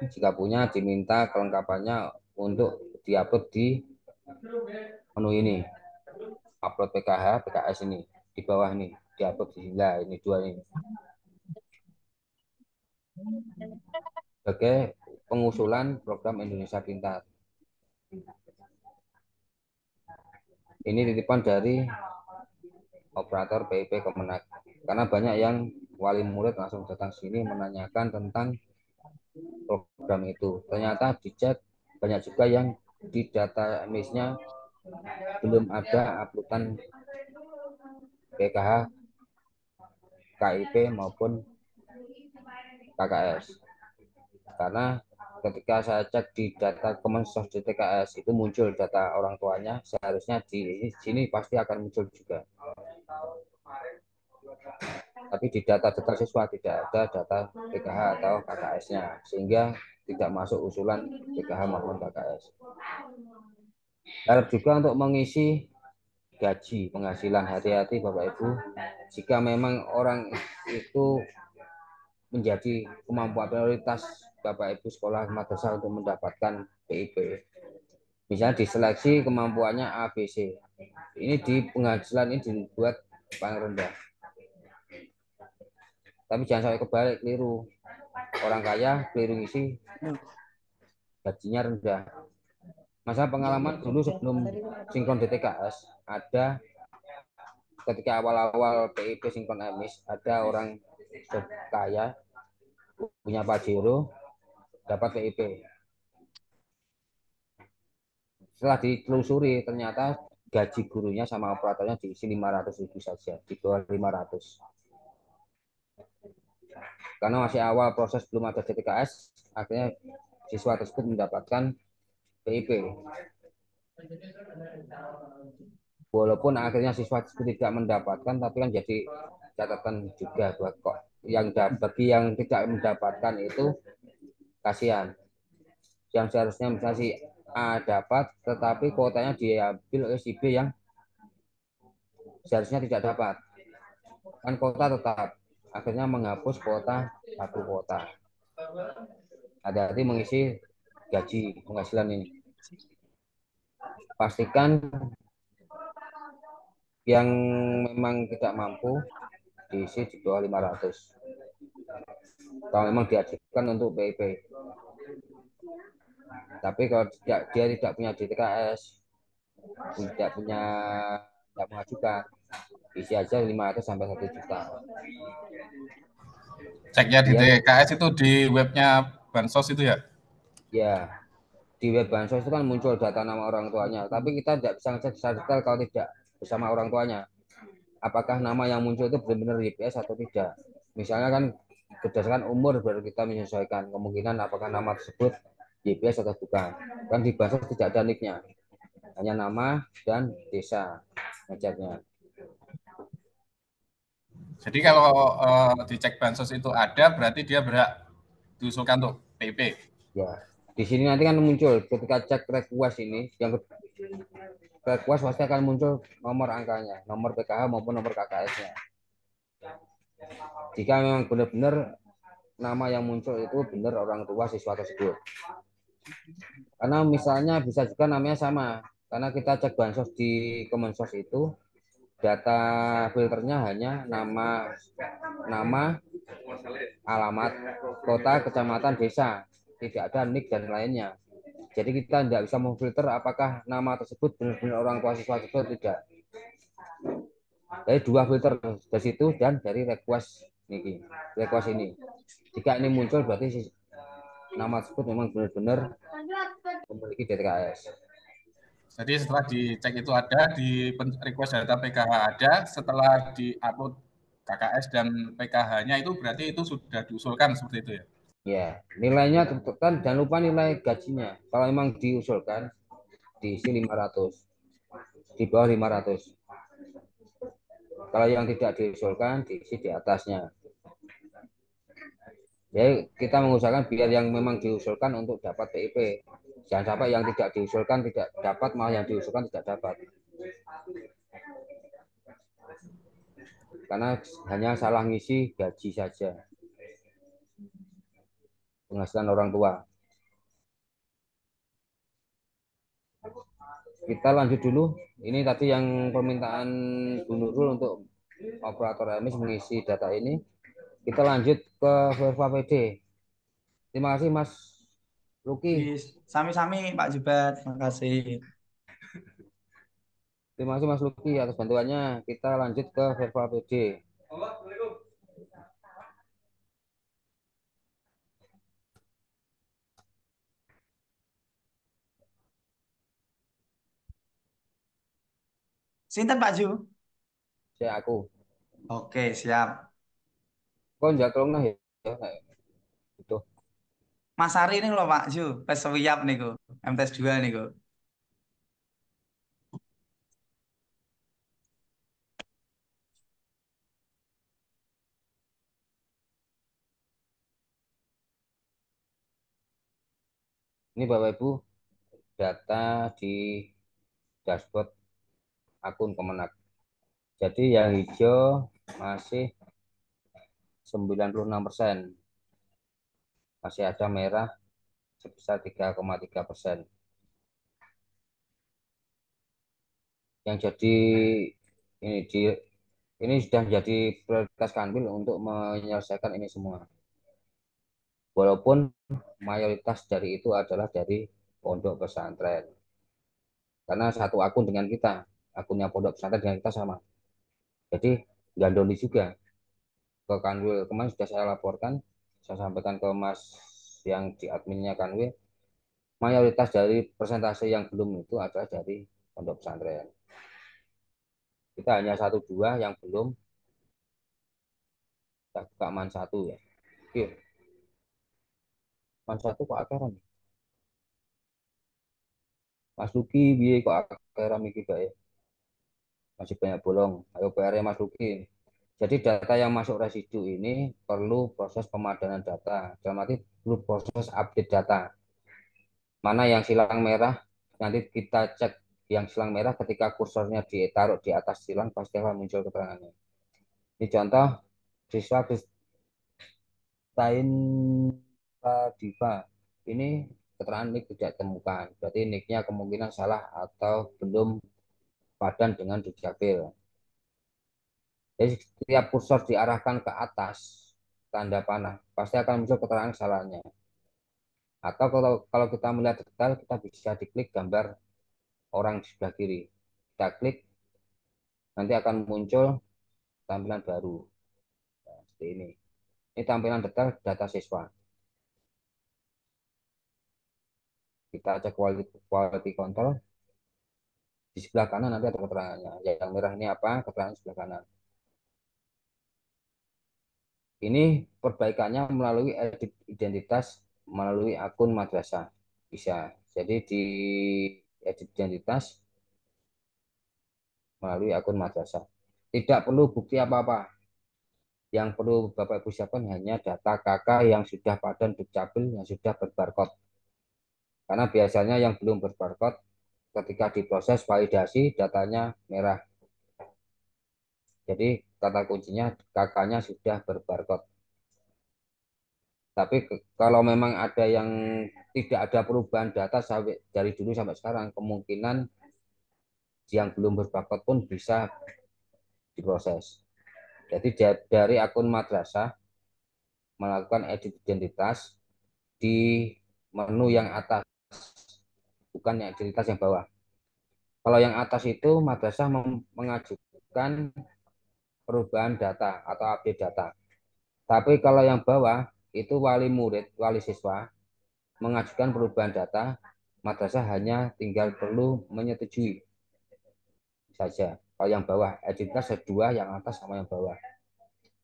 Jika punya, diminta kelengkapannya untuk diupload di menu ini. Upload PKH, PKS ini di bawah nih, diupload di sini, ini dua ini. Sebagai pengusulan program Indonesia Pintar. Ini titipan dari operator PIP Kemenak. Karena banyak yang wali murid langsung datang sini menanyakan tentang program itu. Ternyata dicek banyak juga yang di data emisnya belum ada uploadan PKH, KIP maupun KKS. Karena ketika saya cek di data Kemensos DTKS itu muncul data orang tuanya, seharusnya di sini pasti akan muncul juga. Tapi di data-data siswa tidak ada data PKH atau KKS-nya, sehingga tidak masuk usulan PKH maupun KKS. Harap juga untuk mengisi gaji penghasilan, hati-hati Bapak Ibu, jika memang orang itu menjadi kemampuan prioritas Bapak Ibu sekolah madrasah untuk mendapatkan PIP. Misalnya diseleksi kemampuannya ABC. Ini di penghasilan ini dibuat paling rendah. Tapi jangan sampai kebalik, keliru. Orang kaya keliru ngisi, gajinya rendah. Masa pengalaman dulu sebelum sinkron DTKS, ada ketika awal-awal PIP sinkron emis, ada orang kaya punya Pajero dapat PIP. Setelah ditelusuri ternyata gaji gurunya sama operatornya diisi 500.000 saja, di bawah 500. Karena masih awal proses, belum ada DTKS, akhirnya siswa tersebut mendapatkan PIP. Walaupun akhirnya siswa tersebut tidak mendapatkan, tapi kan jadi catatan juga buat kok yang bagi yang tidak mendapatkan itu kasihan. Yang seharusnya misalnya si A dapat, tetapi kuotanya diambil oleh si B yang seharusnya tidak dapat. Kan kuota tetap, akhirnya menghapus kuota satu kuota. Hati-hati mengisi gaji penghasilan ini. Pastikan yang memang tidak mampu diisi di bawah 500. Kalau memang diajukan untuk PIP. Tapi kalau dia tidak punya DTKS, tidak mengajukan, isi aja 500 sampai 1 juta. Ceknya di DTKS itu di webnya Bansos itu ya? Ya, di web Bansos itu kan muncul data nama orang tuanya, tapi kita tidak bisa ngecek secara detail kalau tidak bersama orang tuanya. Apakah nama yang muncul itu benar-benar YPS atau tidak? Misalnya kan berdasarkan umur baru kita menyesuaikan kemungkinan apakah nama tersebut YPS atau bukan. Kan di Bansos tidak ada nicknya, hanya nama dan desa ngeceknya. Jadi kalau dicek Bansos itu ada, berarti dia berhak diusulkan untuk PIP. Ya, di sini nanti kan muncul ketika cek request ini, yang request pasti akan muncul nomor angkanya, nomor PKH maupun nomor KKS-nya. Jika memang benar-benar nama yang muncul itu benar orang tua siswa tersebut. Karena misalnya bisa juga namanya sama, karena kita cek Bansos di Kemensos itu data filternya hanya nama, alamat, kota, kecamatan, desa, tidak ada nick dan lainnya. Jadi kita tidak bisa memfilter apakah nama tersebut benar-benar orang tua siswa tersebut tidak. Dari dua filter dari situ dan dari request ini. Jika ini muncul berarti nama tersebut memang benar-benar memiliki DTKS. Jadi setelah dicek itu ada, di request data PKH ada, setelah di-upload KKS dan PKH-nya itu berarti itu sudah diusulkan seperti itu ya? Ya, nilainya tentukan, jangan lupa nilai gajinya. Kalau memang diusulkan, diisi 500. Di bawah 500. Kalau yang tidak diusulkan diisi di atasnya. Ya, kita mengusahakan biar yang memang diusulkan untuk dapat PIP. Jangan sampai yang tidak diusulkan tidak dapat, malah yang diusulkan tidak dapat. Karena hanya salah ngisi gaji saja. Penghasilan orang tua. Kita lanjut dulu. Ini tadi yang permintaan Bu Nurul untuk operator Emis mengisi data ini. Kita lanjut ke Verva PD. Terima kasih Mas Luki. Sami-sami Pak Jubat, terima kasih. Terima kasih Mas Luki atas bantuannya. Kita lanjut ke Verva PD. Sinten Pak Ju? Saya aku. Oke, siap. Kok njak tolong nah ya. Itu. Mas Ari ini loh Pak Ju, tes sewiyap niku, MTS 2 niku. Ini Bapak Ibu data di dashboard akun Kemenak. Jadi yang hijau masih 96%. Masih ada merah sebesar 3,3%. Yang jadi ini sudah menjadi prioritas Kanwil untuk menyelesaikan ini semua. Walaupun mayoritas dari itu adalah dari pondok pesantren. Karena satu akun dengan kita, akunnya pondok pesantren dengan kita sama. Jadi gandoli juga ke Kanwil. Kemarin sudah saya laporkan, saya sampaikan ke Mas yang di adminnya Kanwil, mayoritas dari persentase yang belum itu adalah dari pondok pesantren. Kita hanya 1-2 yang belum. Kita buka man 1 ya. Oke. Man 1 kok akaran. Mas Luki biye kok akaran iki bae. Masih banyak bolong. Ayo PR-nya Mas Luki. Jadi data yang masuk residu ini perlu proses pemadanan data. Dalam arti perlu proses update data. Mana yang silang merah, nanti kita cek yang silang merah ketika kursornya ditaruh di atas silang pasti akan muncul keterangannya. Ini contoh siswa Kristain Diva. Ini keterangan NIK tidak temukan. Berarti NIK-nya kemungkinan salah atau belum padan dengan Dukcapil. Jadi setiap kursor diarahkan ke atas tanda panah, pasti akan muncul keterangan salahnya. Atau kalau kita melihat detail, kita bisa diklik gambar orang di sebelah kiri. Kita klik, nanti akan muncul tampilan baru. Nah, seperti ini. Ini tampilan detail data siswa. Kita cek quality control. Di sebelah kanan nanti ada keterangannya. Yang merah ini apa? Keterangan sebelah kanan. Ini perbaikannya melalui edit identitas melalui akun madrasah. Bisa. Jadi di edit identitas melalui akun madrasah. Tidak perlu bukti apa-apa. Yang perlu Bapak Ibu siapkan hanya data KK yang sudah padan Dukcapil, yang sudah berbarcode. Karena biasanya yang belum berbarcode ketika diproses validasi datanya merah. Jadi kata kuncinya KK-nya sudah berbarcode. Tapi kalau memang ada yang tidak ada perubahan data dari dulu sampai sekarang, kemungkinan yang belum berbarcode pun bisa diproses. Jadi dari akun madrasah melakukan edit identitas di menu yang atas, bukan yang identitas yang bawah. Kalau yang atas itu madrasah mengajukan perubahan data atau update data. Tapi kalau yang bawah itu wali murid, wali siswa mengajukan perubahan data, madrasah hanya tinggal perlu menyetujui saja. Kalau yang bawah, identitas ada 2, yang atas sama yang bawah.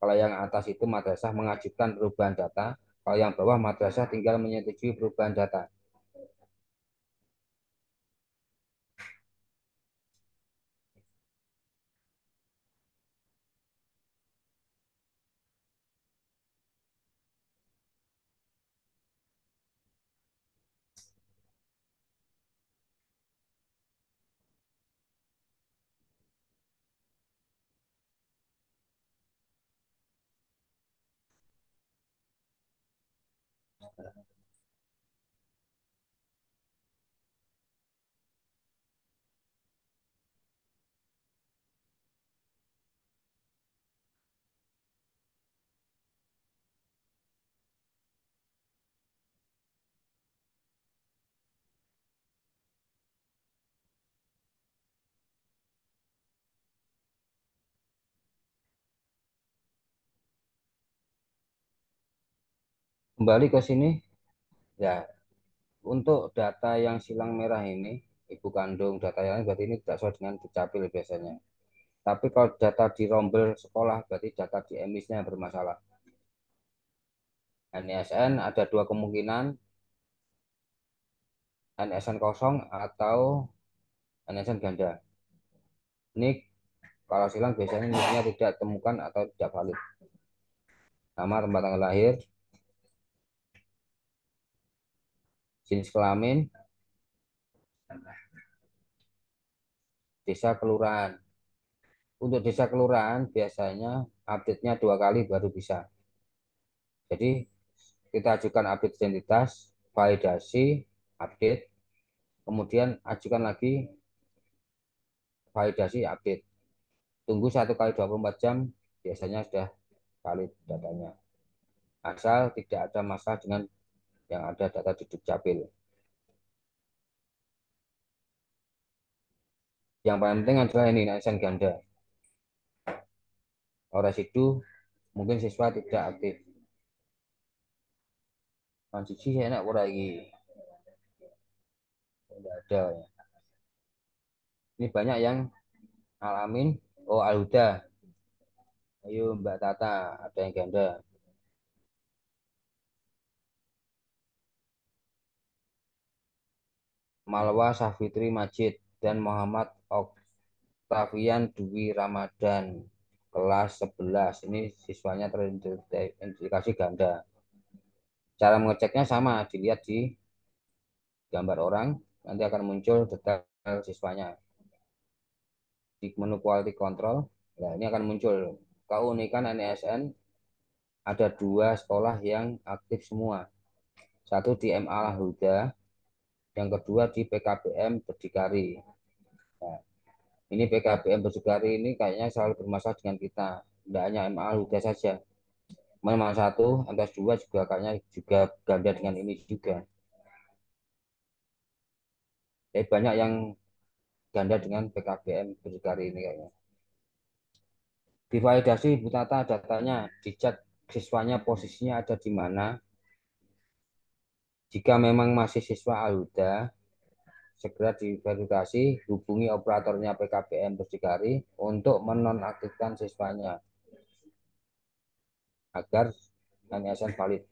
Kalau yang atas itu madrasah mengajukan perubahan data, kalau yang bawah madrasah tinggal menyetujui perubahan data. Kembali ke sini, ya untuk data yang silang merah ini, ibu kandung data yang berarti ini tidak sesuai dengan dukcapil biasanya. Tapi kalau data di rombel sekolah berarti data di emisnya bermasalah. NISN ada dua kemungkinan, NISN kosong atau NISN ganda. NIK kalau silang biasanya NIK-nya tidak temukan atau tidak valid. Nama, tempat tanggal lahir, jenis kelamin, desa kelurahan. Untuk desa kelurahan biasanya update-nya 2 kali baru bisa. Jadi kita ajukan update identitas, validasi, update, kemudian ajukan lagi validasi, update. Tunggu 1 kali 24 jam, biasanya sudah valid datanya. Asal tidak ada masalah dengan yang ada data di Dukcapil. Yang paling penting adalah ini NISN ganda. Kalau residu, mungkin siswa tidak aktif. Siji enak ora iki. Tidak ada. Ini banyak yang Alamin, oh Alhuda. Ayo Mbak Tata, ada yang ganda. Malwa Safitri Majid dan Muhammad Oktavian Dwi Ramadan kelas 11. Ini siswanya terindikasi ganda. Cara mengeceknya sama, dilihat di gambar orang, nanti akan muncul detail siswanya. Di menu quality control, nah ini akan muncul keunikan NISN ada 2 sekolah yang aktif semua. Satu di MA Huda, yang kedua di PKBM Berdikari. Nah, ini PKBM Berdikari ini kayaknya selalu bermasalah dengan kita. Tidak hanya MA Huda saja. Memang 1, MTS 2 juga kayaknya juga ganda dengan ini juga. Jadi banyak yang ganda dengan PKBM Berdikari ini kayaknya. Divalidasi Ibu Tata datanya, dicek siswanya posisinya ada di mana. Jika memang masih siswa Alhuda, segera diverifikasi, hubungi operatornya PKBM Berdikari untuk menonaktifkan siswanya agar NISN valid.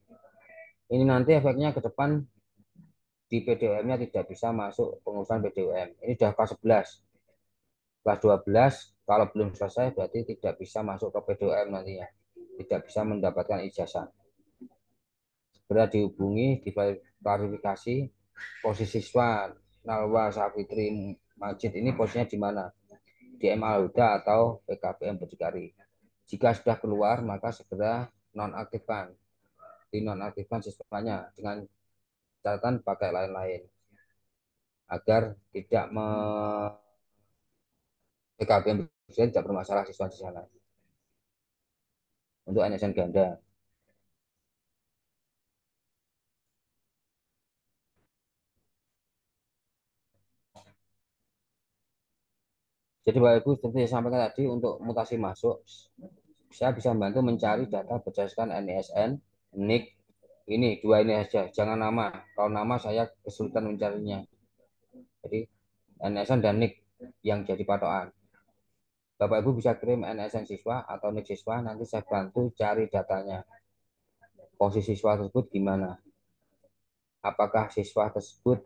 Ini nanti efeknya ke depan di PDUM-nya tidak bisa masuk pengurusan PDUM. Ini sudah kelas 11. Kelas 12 kalau belum selesai berarti tidak bisa masuk ke PDUM nantinya. Tidak bisa mendapatkan ijazah. Segera dihubungi, diklarifikasi posisi siswa Nalwa Safitri Majid ini posisinya di mana? Di MA Huda atau PKBM Berdikari. Jika sudah keluar, maka segera nonaktifkan. Dinonaktifkan siswanya dengan catatan pakai lain-lain. Agar tidak PKBM Berdikari tidak bermasalah siswa di sana. Untuk NISN ganda. Jadi Bapak Ibu seperti saya sampaikan tadi untuk mutasi masuk, saya bisa membantu mencari data berdasarkan NISN, NIK, ini 2 ini saja, jangan nama. Kalau nama saya kesulitan mencarinya. Jadi NISN dan NIK yang jadi patokan. Bapak Ibu bisa kirim NISN siswa atau NIK siswa, nanti saya bantu cari datanya. Posisi siswa tersebut gimana? Apakah siswa tersebut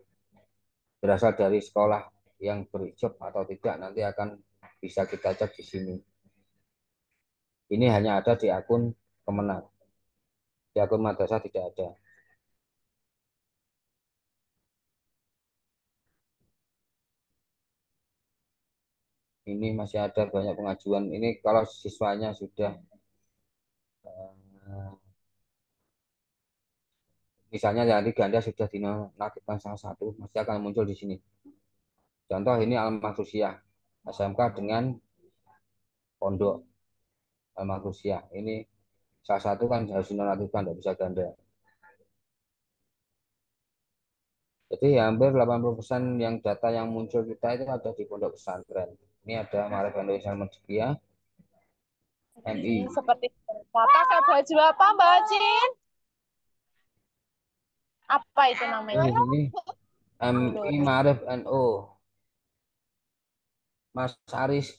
berasal dari sekolah yang berhijab atau tidak, nanti akan bisa kita cek di sini. Ini hanya ada di akun Kemenang. Di akun madrasah tidak ada. Ini masih ada banyak pengajuan. Ini kalau siswanya sudah misalnya dari ganda sudah dinonaktifkan salah satu, masih akan muncul di sini. Contoh ini Al-Makhrusiyah SMK dengan pondok Al-Makhrusiyah. Ini salah satu kan harus dinonaktifkan, tidak bisa ganda. Jadi hampir 80% yang data yang muncul kita itu ada di pondok pesantren. Ini ada Ma'arif Indonesia Media, MI. Seperti Bapak pakai baju apa Mbak Cin? Apa itu namanya? Ini sini MI Marif NO. Mas Aris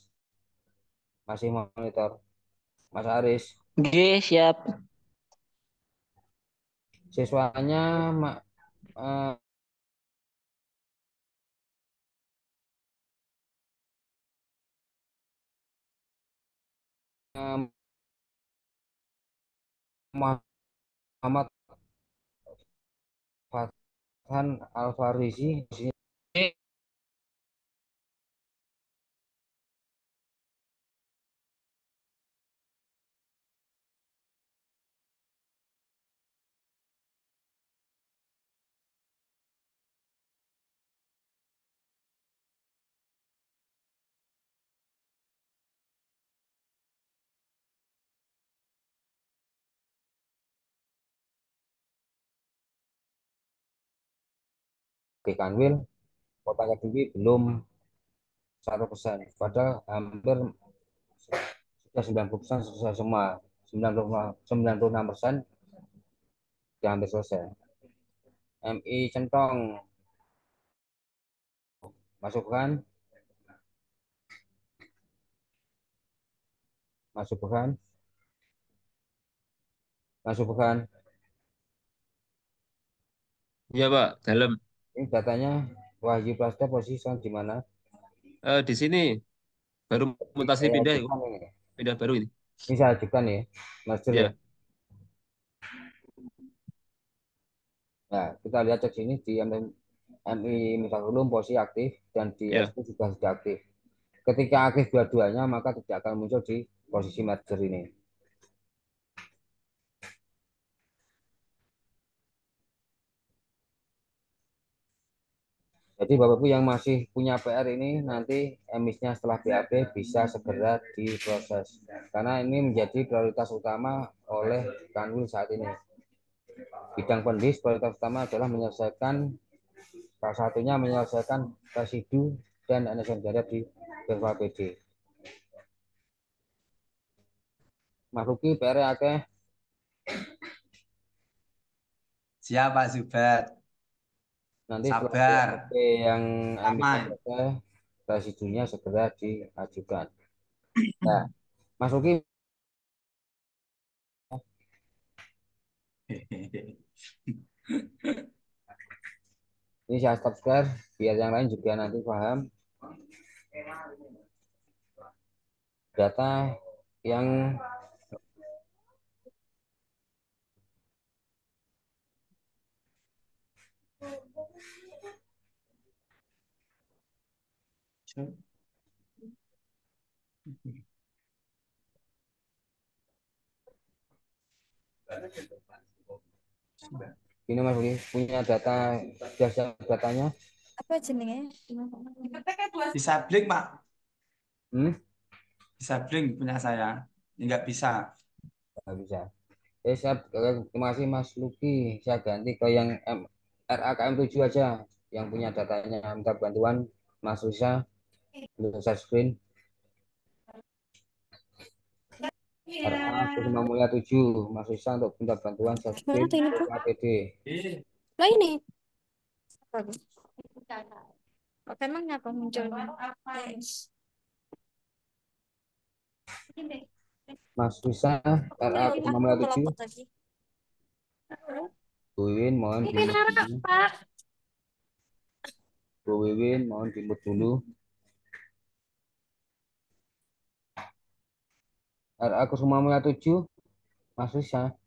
masih monitor. Mas Aris. Oke, siap. Siswanya eh, Muhammad Fathan Alfarizi di sini. Oke, Kanwil Kota Kediri belum 100%. Padahal hampir sudah 90% selesai semua. 96% sudah hampir selesai. MI Centong masukkan, masukkan, masukkan. Iya Pak, dalam. Ini datanya Wahyu Prasetya posisi di mana? Di sini baru mutasi Saya pindah, ajukan ini. pindah baru ini. Ini saya ajukan ya, Mas Jul Ya. ya. Nah, kita lihat cek sini di MI Musakulum posisi aktif dan di Ya. SP juga sudah aktif. Ketika aktif dua-duanya maka tidak akan muncul di posisi merger ini. Jadi Bapak Ibu yang masih punya PR ini nanti emisnya setelah BAP bisa segera diproses. Karena ini menjadi prioritas utama oleh Kanwil saat ini. Bidang pendis prioritas utama adalah menyelesaikan, salah satunya menyelesaikan residu dan energi negara di BPD. Mas Ruki PR akeh. Siap Pak Zubat. Nanti Sabar. setelah BAP yang Aman. selesai, residunya segera diajukan. Nah, Mas Ruki ini saya stop share biar yang lain juga nanti paham. Data yang ini Mas Ruki punya data, jasa datanya. Apa jenenge? Bisa blink Pak. Bisa blink punya saya. Enggak bisa. Nggak bisa. Terima kasih Mas Luki. Saya ganti ke yang RAKM 7 aja yang punya datanya. Minta bantuan Mas Risa untuk share screen. RA Kusuma Mulia 7 Mas Risa untuk minta bantuan share screen APD. Lah ini. Kok emang apa muncul? Mas Risa RA Kusuma Mulia 7. Bu Wiwin mohon Ini Pak. Bu Wiwin mohon dimut dulu. RA Kusuma Mulia 7 Mas Risa.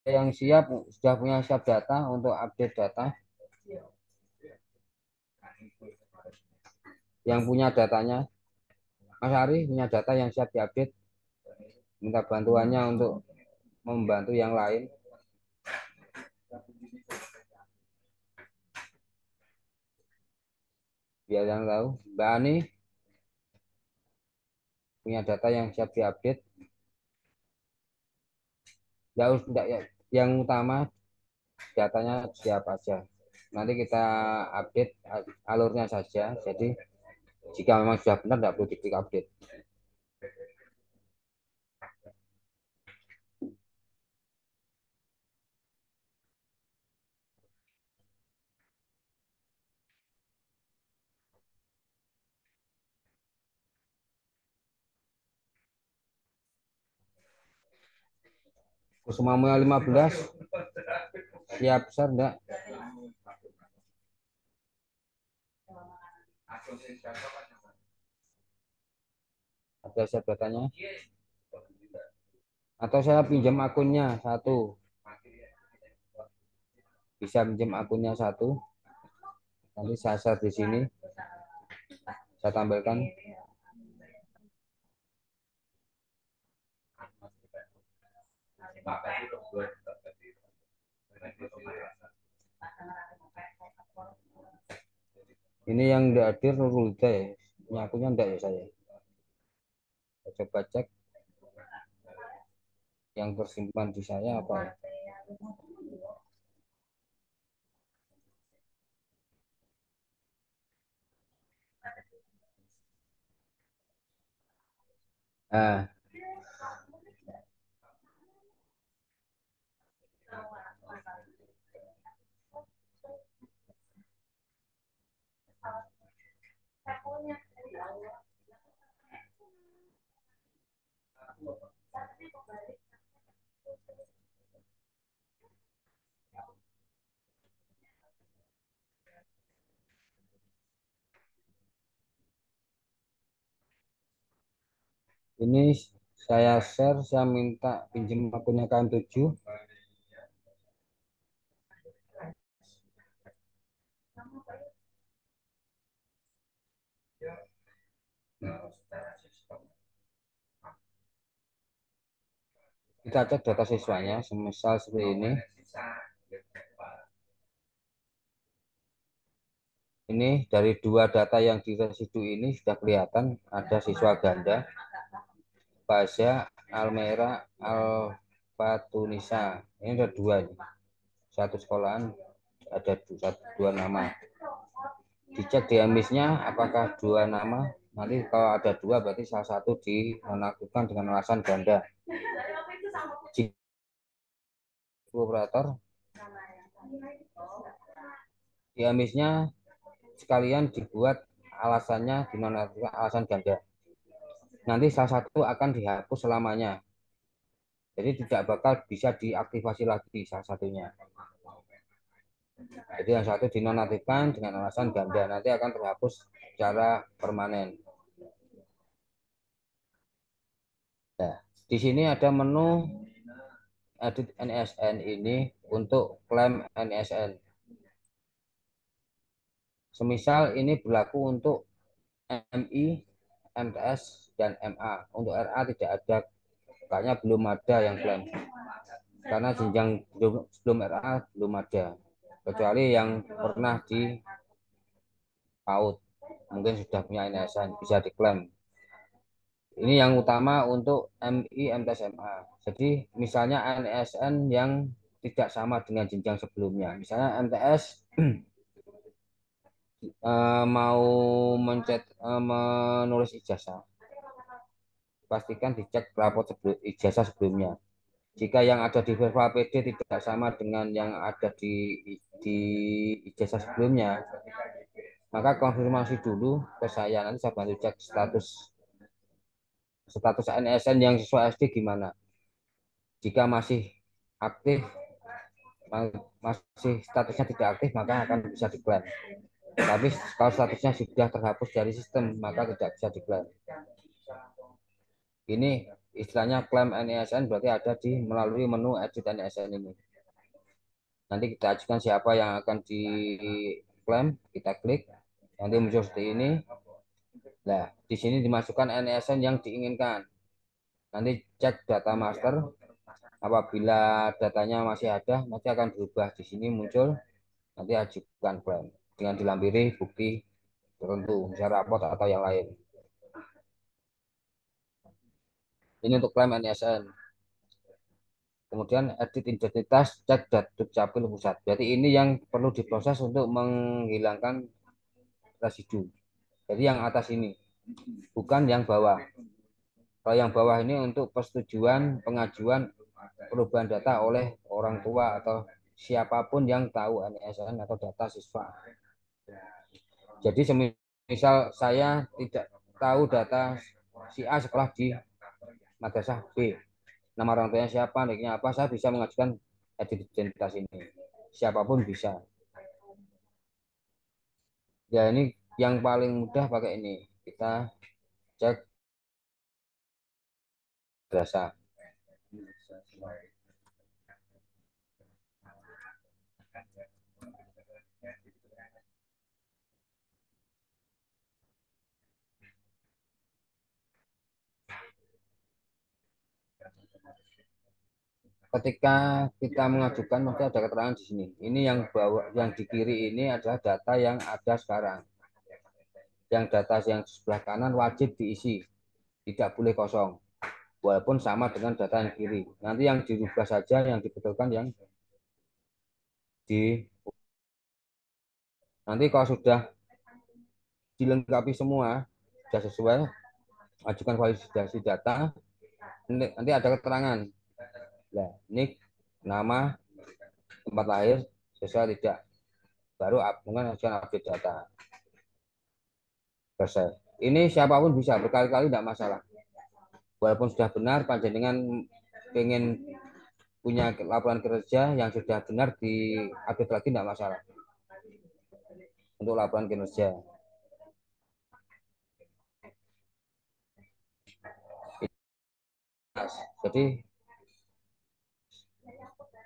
Yang siap sudah punya siap data untuk update data. Yang punya datanya, Mas Ari punya data yang siap diupdate. Minta bantuannya untuk membantu yang lain. Biar yang tahu, Mbak Ani punya data yang siap diupdate. Enggak, ya, yang utama datanya siap aja. Nanti kita update alurnya saja. Jadi jika memang sudah benar, tidak perlu diklik update. Kusumamuya 15 siap share enggak? Ada siap datanya? Atau saya pinjam akunnya satu? Bisa pinjam akunnya satu? Nanti saya share di sini. Saya tampilkan. Ini yang tidak hadir Nurul Huda ya. Ini akunnya enggak ya saya. Saya coba cek. Yang tersimpan di saya apa ya? Nah, ini saya share, saya minta pinjam akunnya KM7. Kita cek data siswanya, semisal seperti ini. Ini dari dua data yang di residu ini sudah kelihatan ada siswa ganda. Fasya Almera Alfatunisa. Ini ada dua ini. Satu sekolahan ada dua nama. Dicek di emisnya apakah dua nama. Nanti kalau ada dua berarti salah satu dinonaktifkan dengan alasan ganda. Jika operator di emisnya sekalian dibuat alasannya dinonaktifkan alasan ganda. Nanti salah satu akan dihapus selamanya. Jadi tidak bakal bisa diaktifasi lagi salah satunya. Jadi yang satu dinonaktifkan dengan alasan ganda, nanti akan terhapus secara permanen. Nah, di sini ada menu edit NSN ini untuk klaim NSN. Semisal ini berlaku untuk MI, MTS, dan MA. Untuk RA tidak ada, kayaknya belum ada yang klaim. Karena jenjang sebelum RA belum ada. Kecuali yang pernah di PAUD. Mungkin sudah punya NSN, bisa diklaim. Ini yang utama untuk MI, MTS, MA. Jadi misalnya NSN yang tidak sama dengan jenjang sebelumnya. Misalnya MTS mau menulis ijazah. Pastikan dicek raport ijazah sebelumnya. Jika yang ada di Verva PD tidak sama dengan yang ada di ijazah sebelumnya, maka konfirmasi dulu ke saya. Nanti saya bantu cek status NSN yang siswa SD gimana. Jika masih aktif, masih statusnya tidak aktif, maka akan bisa diklaim. Tapi kalau statusnya sudah terhapus dari sistem, maka tidak bisa diklaim. Ini istilahnya klaim NSN berarti ada melalui menu edit NSN ini. Nanti kita ajukan siapa yang akan diklaim, kita klik, nanti muncul seperti ini. Nah, di sini dimasukkan NSN yang diinginkan. Nanti cek data master. Apabila datanya masih ada, nanti akan berubah. Di sini muncul, nanti ajukan klaim dengan dilampiri bukti tertentu, misalnya raport atau yang lain. Ini untuk klaim NISN. Kemudian edit identitas, cek Dukcapil pusat. Jadi ini yang perlu diproses untuk menghilangkan residu. Jadi yang atas ini, bukan yang bawah. Kalau yang bawah ini untuk persetujuan pengajuan perubahan data oleh orang tua atau siapapun yang tahu NISN atau data siswa. Jadi semisal saya tidak tahu data si A sekolah di madrasah B, nama orang tuanya siapa, niknya apa, saya bisa mengajukan identitas ini. Siapapun bisa. Ya ini yang paling mudah pakai ini. Kita cek madrasah. Ketika kita mengajukan maka ada keterangan di sini. Ini yang bawah, yang di kiri ini adalah data yang ada sekarang. Yang data yang sebelah kanan wajib diisi, tidak boleh kosong. Walaupun sama dengan data yang kiri. Nanti yang dirubah saja, yang dibetulkan yang di. Nanti kalau sudah dilengkapi semua, sudah sesuai, ajukan validasi data. Nanti ada keterangan. Nah, nik, nama, tempat lahir, sesuai tidak. Baru dengan ajukan update data. Selesai. Ini siapapun bisa, berkali-kali tidak masalah. Walaupun sudah benar, panjenengan pengen punya laporan kerja yang sudah benar di update lagi tidak masalah. Untuk laporan kinerja. Jadi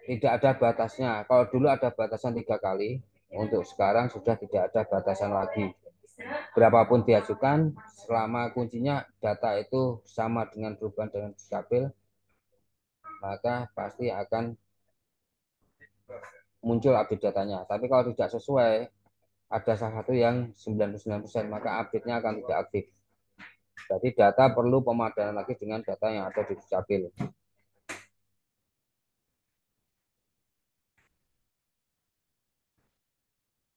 tidak ada batasnya. Kalau dulu ada batasan 3 kali, untuk sekarang sudah tidak ada batasan lagi. Berapapun diajukan, selama kuncinya data itu sama dengan perubahan dengan Dukcapil, maka pasti akan muncul update datanya. Tapi kalau tidak sesuai, ada salah satu yang 99%, maka update-nya akan tidak aktif. Jadi data perlu pemadanan lagi dengan data yang ada di Dukcapil.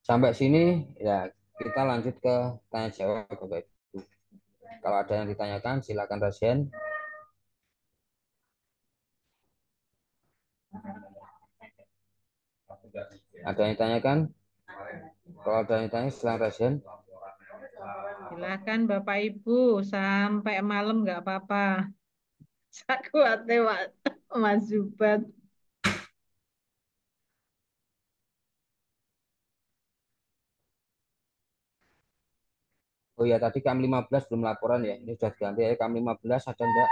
Sampai sini ya kita lanjut ke tanya jawab Bapak Ibu. Kalau ada yang ditanyakan silakan raise hand. Ada yang ditanyakan? Kalau ada yang ditanya silakan raise hand. Silakan Bapak Ibu sampai malam nggak apa-apa. Saya kuat Mas Zubat. Oh ya, tadi KM15 belum laporan ya. Ini sudah diganti ya. KM15 ada enggak?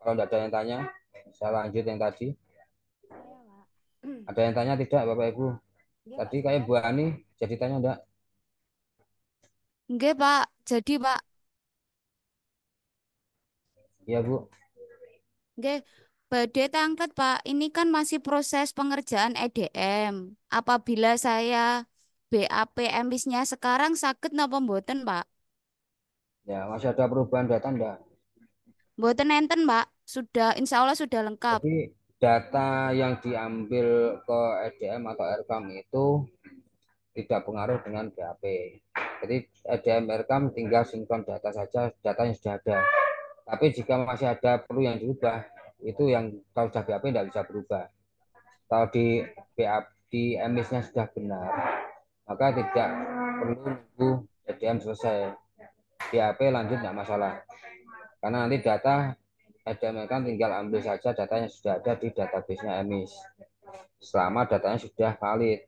Kalau enggak ada yang tanya, saya lanjut yang tadi. Ada yang tanya tidak Bapak Ibu? Tadi kayak Bu Ani jadi tanya enggak? Enggak, Pak. Jadi, Pak. Iya, Bu. Enggak. Badhe tangket, Pak. Ini kan masih proses pengerjaan EDM. Apabila saya BAP emisnya sekarang sakit napa mboten, Pak? Ya, masih ada perubahan data enggak? Mboten enten, Pak. Sudah, insya Allah sudah lengkap. Jadi data yang diambil ke EDM atau RKAM itu tidak pengaruh dengan BAP. Jadi EDM RKAM tinggal sinkron data saja, data yang sudah ada. Tapi jika masih ada perlu yang dirubah, itu yang kalau sudah BAP tidak bisa berubah. Kalau di BAP di emisnya sudah benar, maka tidak perlu nunggu EDM selesai. BAP lanjut tidak masalah. Karena nanti data EDM kan tinggal ambil saja data yang sudah ada di database-nya emis. Selama datanya sudah valid,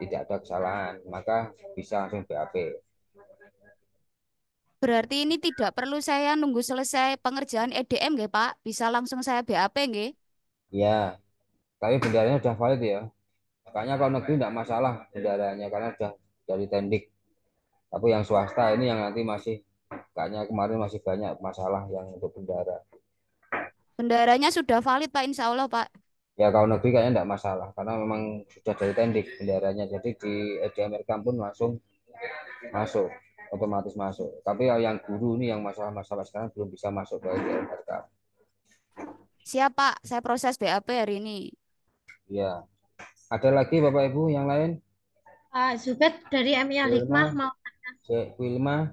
tidak ada kesalahan, maka bisa langsung BAP. Berarti ini tidak perlu saya nunggu selesai pengerjaan EDM, nggih, Pak? Bisa langsung saya BAP, nggih? Ya, tapi bendaranya sudah valid ya. Makanya kalau negeri tidak masalah bendaranya karena sudah dari tendik. Tapi yang swasta ini yang nanti masih, kayaknya kemarin masih banyak masalah yang untuk bendara. Bendaranya sudah valid, Pak, insya Allah, Pak. Ya kalau negeri kayaknya tidak masalah karena memang sudah dari tendik bendaranya. Jadi di EDM RKAM pun langsung masuk, otomatis masuk. Tapi yang guru ini yang masalah-masalah sekarang belum bisa masuk ke EDM RKAM. Siap, Pak. Saya proses BAP hari ini. Ya. Ada lagi Bapak Ibu yang lain? Pak Zubed dari MI Bu Ilma, Hikmah mau. Bu Ilma,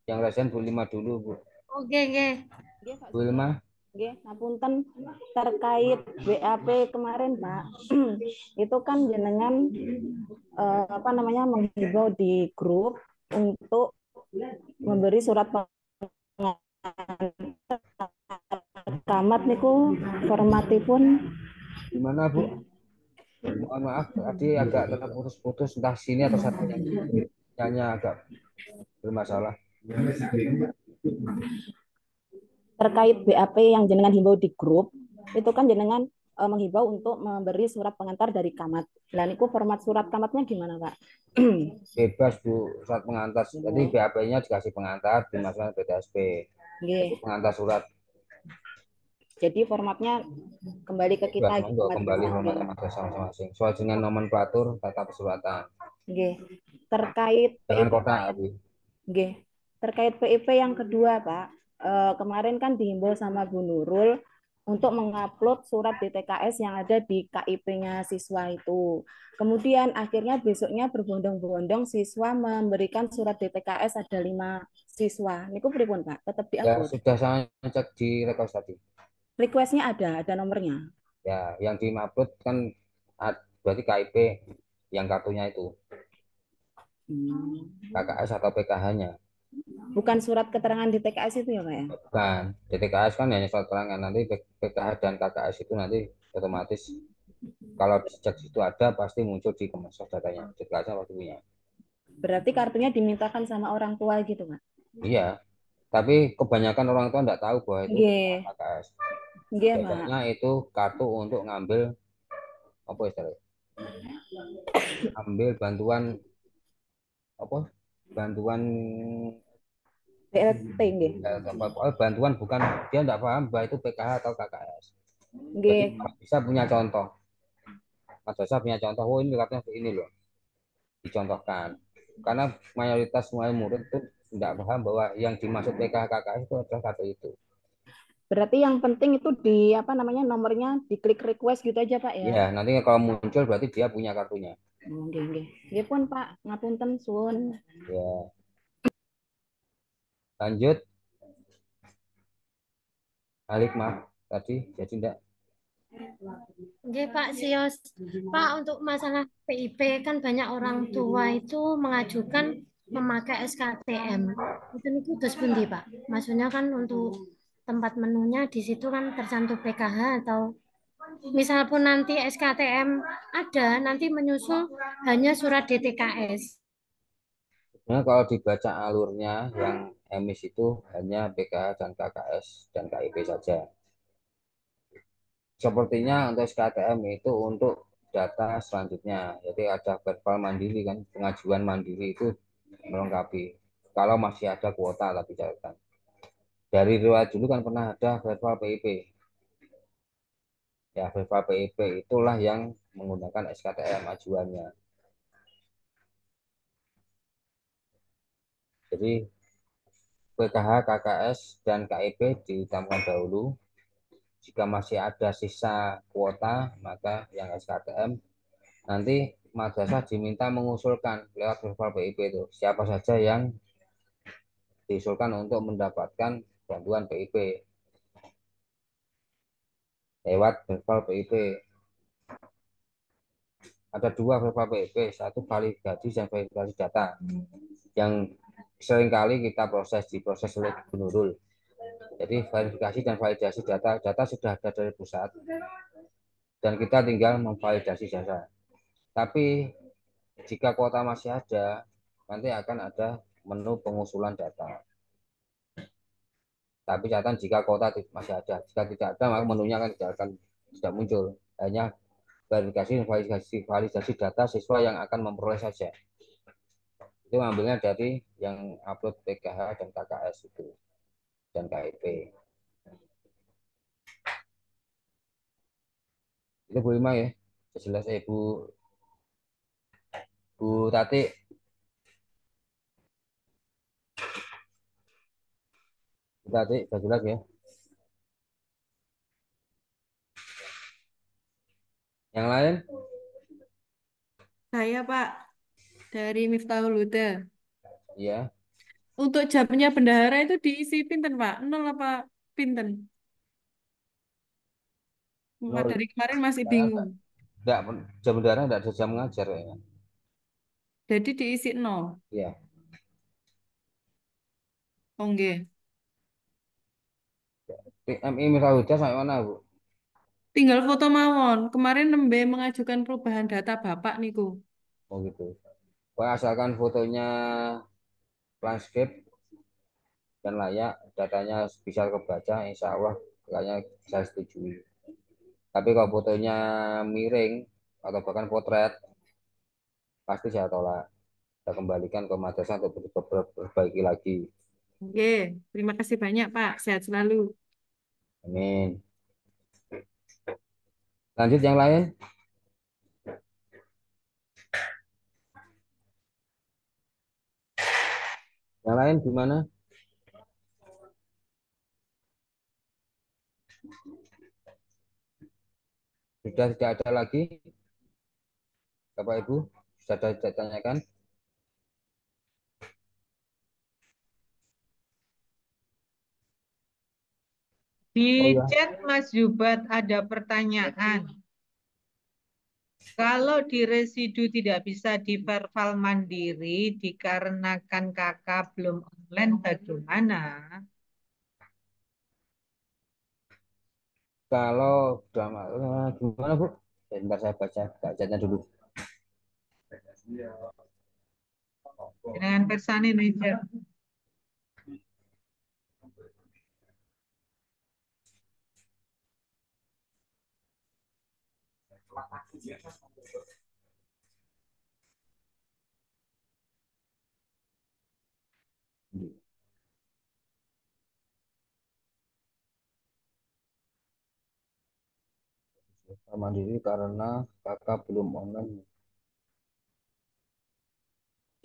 yang resen Bu Ilma dulu, Bu. Oke, oke. Nggih, Pak Bu Zubed. Ilma, Nggih, ngapunten terkait BAP kemarin, Pak. Itu kan jenengan apa namanya menghimbau di grup untuk memberi surat pengantar camat niku formatipun gimana Bu? Mohon maaf, tadi agak terputus-putus, entah sini atau satunya. Nyanyi agak bermasalah. terkait BAP yang jenengan himbau di grup itu kan jenengan menghimbau untuk memberi surat pengantar dari camat. Lah niku format surat camatnya gimana, Pak? Bebas Bu, surat pengantar. Jadi BAP-nya dikasih pengantar, dimasukkan ke PTSP. Jadi Nggih. pengantar surat. Jadi formatnya kembali ke kita Bebas, monggo kembali madrasah. formatnya madrasah masing-masing. Soal dengan nomenklatur tata persuratan. Nggih. Terkait Jangan PIP kota, Bu. Nggih. Terkait PIP yang kedua, Pak. Kemarin kan dihimbau sama Bu Nurul untuk mengupload surat DTKS yang ada di KIP-nya siswa itu. Kemudian akhirnya besoknya berbondong-bondong siswa memberikan surat DTKS ada 5 siswa. Niku pripun, Pak? Tetap Ya, diupload. sudah saya cek di record tadi. Request-nya ada nomornya. Ya, yang di-upload kan berarti KIP yang kartunya itu. KKS atau PKH-nya. Bukan surat keterangan DTKS itu ya, Pak ya? Bukan. DTKS kan hanya surat keterangan. Nanti PKH dan KKS itu nanti otomatis kalau dicek situ ada pasti muncul di Kemensos datanya. DTKS-nya pasti punya. Berarti kartunya dimintakan sama orang tua gitu, Pak? Iya. Tapi kebanyakan orang tua nggak tahu bahwa itu Nggih. KKS. Nggih, Pak. Biasanya itu kartu untuk ngambil apa istilahnya? Ambil bantuan apa? Bantuan BLT nggih. bantuan bukan dia nggak paham bahwa itu PKH atau KKS. Nggih. Jadi kalau bisa punya contoh. Madrasah punya contoh, oh ini katanya ini loh, dicontohkan. Karena mayoritas semua murid itu tidak paham bahwa yang dimaksud PKH KKS itu adalah kartu itu. Berarti yang penting itu di apa namanya nomornya diklik request gitu aja, Pak ya? Iya, nanti kalau muncul berarti dia punya kartunya. Nggih, nggih. Nggih pun, Pak, ngapunten suwun. Ya. Lanjut. Hikmah tadi jadi enggak? Oke, Pak Sios. Pak, untuk masalah PIP kan banyak orang tua itu mengajukan memakai SKTM. Itu terus pundi, Pak? Maksudnya kan untuk tempat menunya di situ kan tercantum PKH atau misal pun nanti SKTM ada, nanti menyusul hanya surat DTKS. Nah, kalau dibaca alurnya yang emis itu hanya PKH dan KKS dan KIP saja. Sepertinya untuk SKTM itu untuk data selanjutnya. Jadi ada verbal mandiri kan, pengajuan mandiri itu melengkapi. Kalau masih ada kuota tapi catatan. Dari riwayat dulu kan pernah ada verbal PIP. Ya, verbal PIP itulah yang menggunakan SKTM ajuannya. Jadi PKH, KKS, dan KIP ditambahkan dahulu. Jika masih ada sisa kuota, maka yang SKTM nanti madrasah diminta mengusulkan lewat verbal PIP itu siapa saja yang diusulkan untuk mendapatkan bantuan PIP lewat verbal PIP. Ada dua verbal PIP, satu validasi dan verifikasi data yang seringkali kita diproses oleh Bu Nurul. Jadi verifikasi dan validasi data sudah ada dari pusat dan kita tinggal memvalidasi data. Tapi jika kuota masih ada, nanti akan ada menu pengusulan data. Tapi catatan jika kuota masih ada, jika tidak ada maka menunya akan tidak muncul. Hanya verifikasi dan validasi data siswa yang akan memperoleh saja. Itu ambilnya dari yang upload PKH dan KKS itu dan KIP. Itu Bu Ima ya. Jelas Bu Tati. Bu Tati, sudah jelas ya. Yang lain? Saya Pak dari Miftahul Huda. Iya. Untuk jamnya bendahara itu diisi pinten Pak? Nol apa pinten? Nol. Dari kemarin masih bingung. Enggak, jam bendara enggak ada jam ngajar ya. Jadi diisi nol. Iya. Oh, nggih. MI Mirahuda sampai mana, Bu? Tinggal foto mawon. Kemarin nembe mengajukan perubahan data Bapak niku. Oh gitu. Wah, asalkan fotonya landscape dan layak, datanya bisa kebaca, insya Allah kayaknya saya setujui. Tapi kalau fotonya miring atau bahkan potret, pasti saya tolak. Saya kembalikan ke madrasah untuk diperbaiki lagi. Oke, terima kasih banyak Pak. Sehat selalu. Amin. Lanjut yang lain. Yang lain gimana? Sudah tidak ada lagi? Bapak Ibu, sudah ada ditanyakan? Di Oh ya. chat Mas Jubat ada pertanyaan. Kalau di residu tidak bisa di verval mandiri dikarenakan kakak belum online bagaimana? Kalau gimana Bu? Sebentar saya bacanya dulu. Dengan persani meja. Mandiri karena kakak belum online.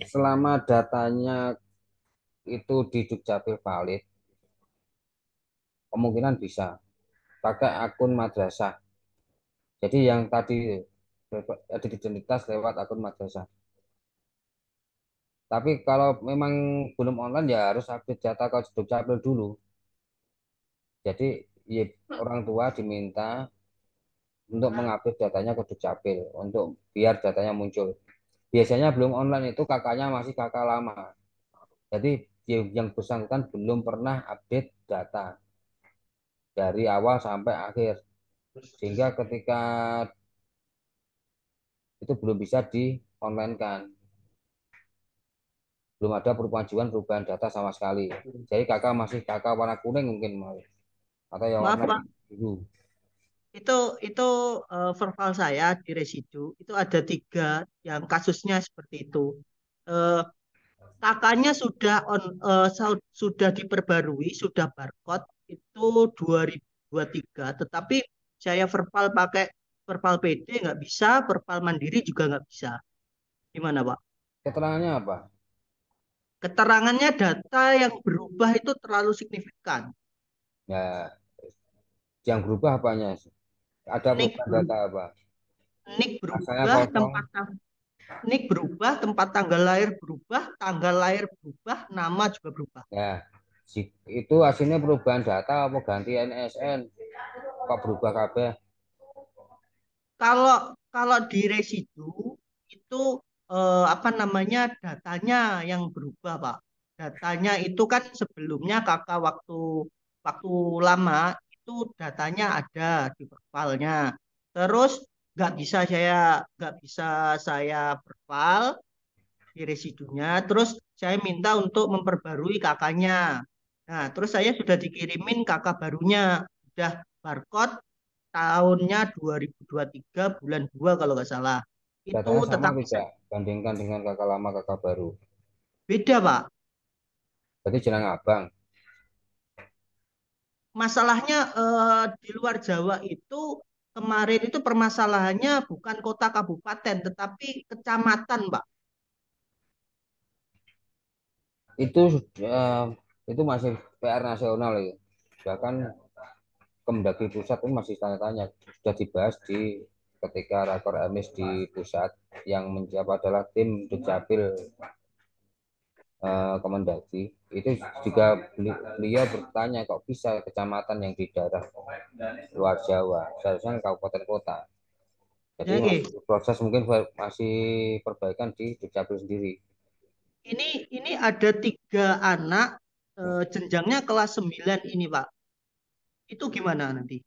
Selama datanya itu di Dukcapil valid, kemungkinan bisa pakai akun madrasah. Jadi yang tadi ada identitas lewat akun madrasah. Tapi kalau memang belum online ya harus update data ke Dukcapil dulu. Jadi ya, orang tua diminta untuk mengupdate datanya ke Dukcapil untuk biar datanya muncul. Biasanya belum online itu kakaknya masih kakak lama. Jadi yang bersangkutan belum pernah update data dari awal sampai akhir. Sehingga ketika itu belum bisa di online kan. Belum ada perubahan data sama sekali. Jadi kakak masih kakak warna kuning mungkin mau. Atau yang Maaf warna Pak, biru. itu verbal saya di residu itu ada 3 yang kasusnya seperti itu. Eh, kakaknya sudah diperbarui, sudah barcode itu 2023, tetapi saya verbal pakai verbal PD nggak bisa, verbal mandiri juga nggak bisa. Gimana Pak? Keterangannya apa? Keterangannya data yang berubah itu terlalu signifikan. Ya, yang berubah apanya? Ada Nik perubahan data berubah, apa? nik Asalnya berubah, kosong. nik berubah, tempat tanggal lahir berubah, tanggal lahir berubah, nama juga berubah. Ya, itu hasilnya perubahan data apa ganti NSN? Kok berubah kabeh? Kalau kalau di residu itu apa namanya datanya yang berubah, Pak. Datanya itu kan sebelumnya kakak waktu waktu lama itu datanya ada di perfilnya. Terus nggak bisa saya perfil di residunya. Terus saya minta untuk memperbarui kakaknya. Nah, terus saya sudah dikirimin kakak barunya, udah barcode tahunnya 2023 bulan 2 kalau nggak salah. Itu Datanya sama tetapi tidak? Bandingkan dengan kakak lama kakak baru. beda, Pak. Berarti jenang abang. Masalahnya di luar Jawa itu kemarin itu permasalahannya bukan kota kabupaten tetapi kecamatan, Pak. Itu eh, itu masih PR nasional ya. Bahkan Kemdagri pusat itu masih tanya-tanya sudah dibahas di ketika rakor emis di pusat yang menjawab adalah tim Dukcapil Kemendagri, itu juga beliau bertanya kok bisa kecamatan yang di daerah luar Jawa, seharusnya kabupaten kota. Jadi Ya, Ki. proses mungkin masih perbaikan di Dukcapil sendiri. Ini ada 3 anak jenjangnya kelas 9 ini, Pak. Itu gimana nanti?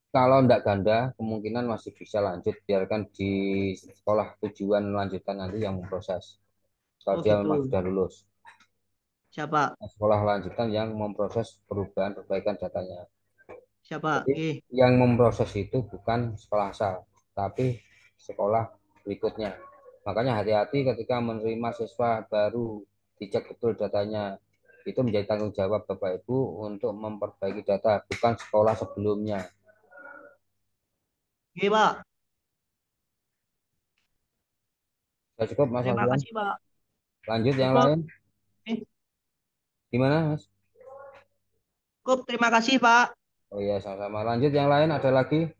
Kalau enggak ganda, kemungkinan masih bisa lanjut, biarkan di sekolah tujuan lanjutan nanti yang memproses. Kalau Oh, dia memang gitu. sudah lulus. Siapa? Sekolah lanjutan yang memproses perubahan perbaikan datanya. Siapa? Jadi yang memproses itu bukan sekolah asal, tapi sekolah berikutnya. Makanya hati-hati ketika menerima siswa baru, dicek betul datanya. Itu menjadi tanggung jawab Bapak Ibu untuk memperbaiki data, bukan sekolah sebelumnya. Oke, Pak. Sudah cukup Mas Terima Alfian? kasih, Pak. Lanjut yang Cukup. lain. Gimana Mas? Cukup, terima kasih, Pak. Oh iya, sama-sama. Lanjut yang lain, ada lagi?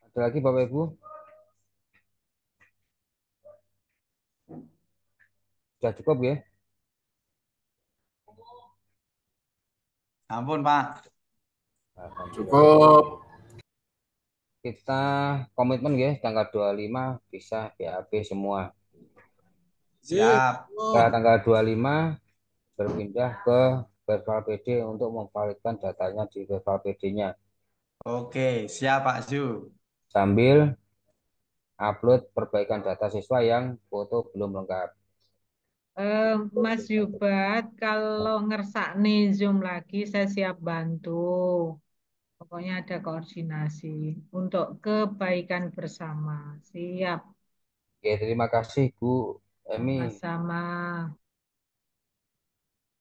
Ada lagi Bapak Ibu? Sudah cukup ya? Ampun, Pak. Cukup. Kita komitmen ya, tanggal 25 bisa BAP semua. Siap. Setelah tanggal 25 berpindah ke Verbal PD untuk memvalidkan datanya di Verbal PD-nya. Oke, siap Pak Zu. Sambil upload perbaikan data siswa yang foto belum lengkap. Mas Yubat, kalau ngersakne Zoom lagi, saya siap bantu. Pokoknya ada koordinasi untuk kebaikan bersama. Siap. Oke, terima kasih Bu Emi. Sama.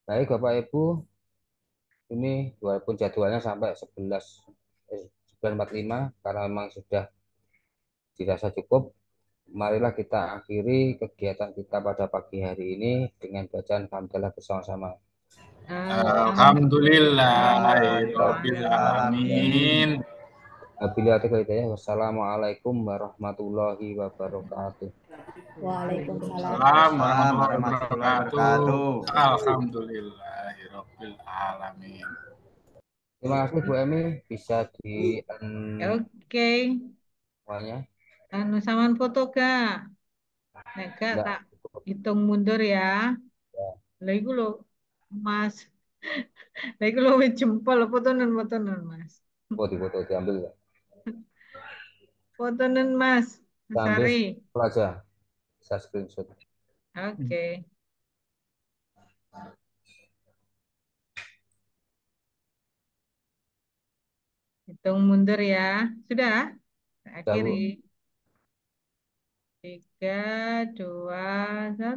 Baik Bapak Ibu, ini walaupun jadwalnya sampai 11.45 karena memang sudah dirasa cukup, marilah kita akhiri kegiatan kita pada pagi hari ini dengan bacaan hamdalah bersama-sama. Alhamdulillahirabbil alamin. Wassalamualaikum warahmatullahi wabarakatuh. Waalaikumsalam warahmatullahi wabarakatuh. Alhamdulillahirabbil alamin. Terima kasih Bu Emi, bisa di Oke. semuanya. Anu saman foto gak? Nek gak tak hitung mundur ya. Lah iku lho, Mas. Lah iku lho jempol fotonen Mas. Oh, di foto diambil ya. Fotonen Mas. Sambil Sari. aja. Saya screenshot. Oke. Hitung mundur ya. Sudah? Akhiri. 3, 2, 1.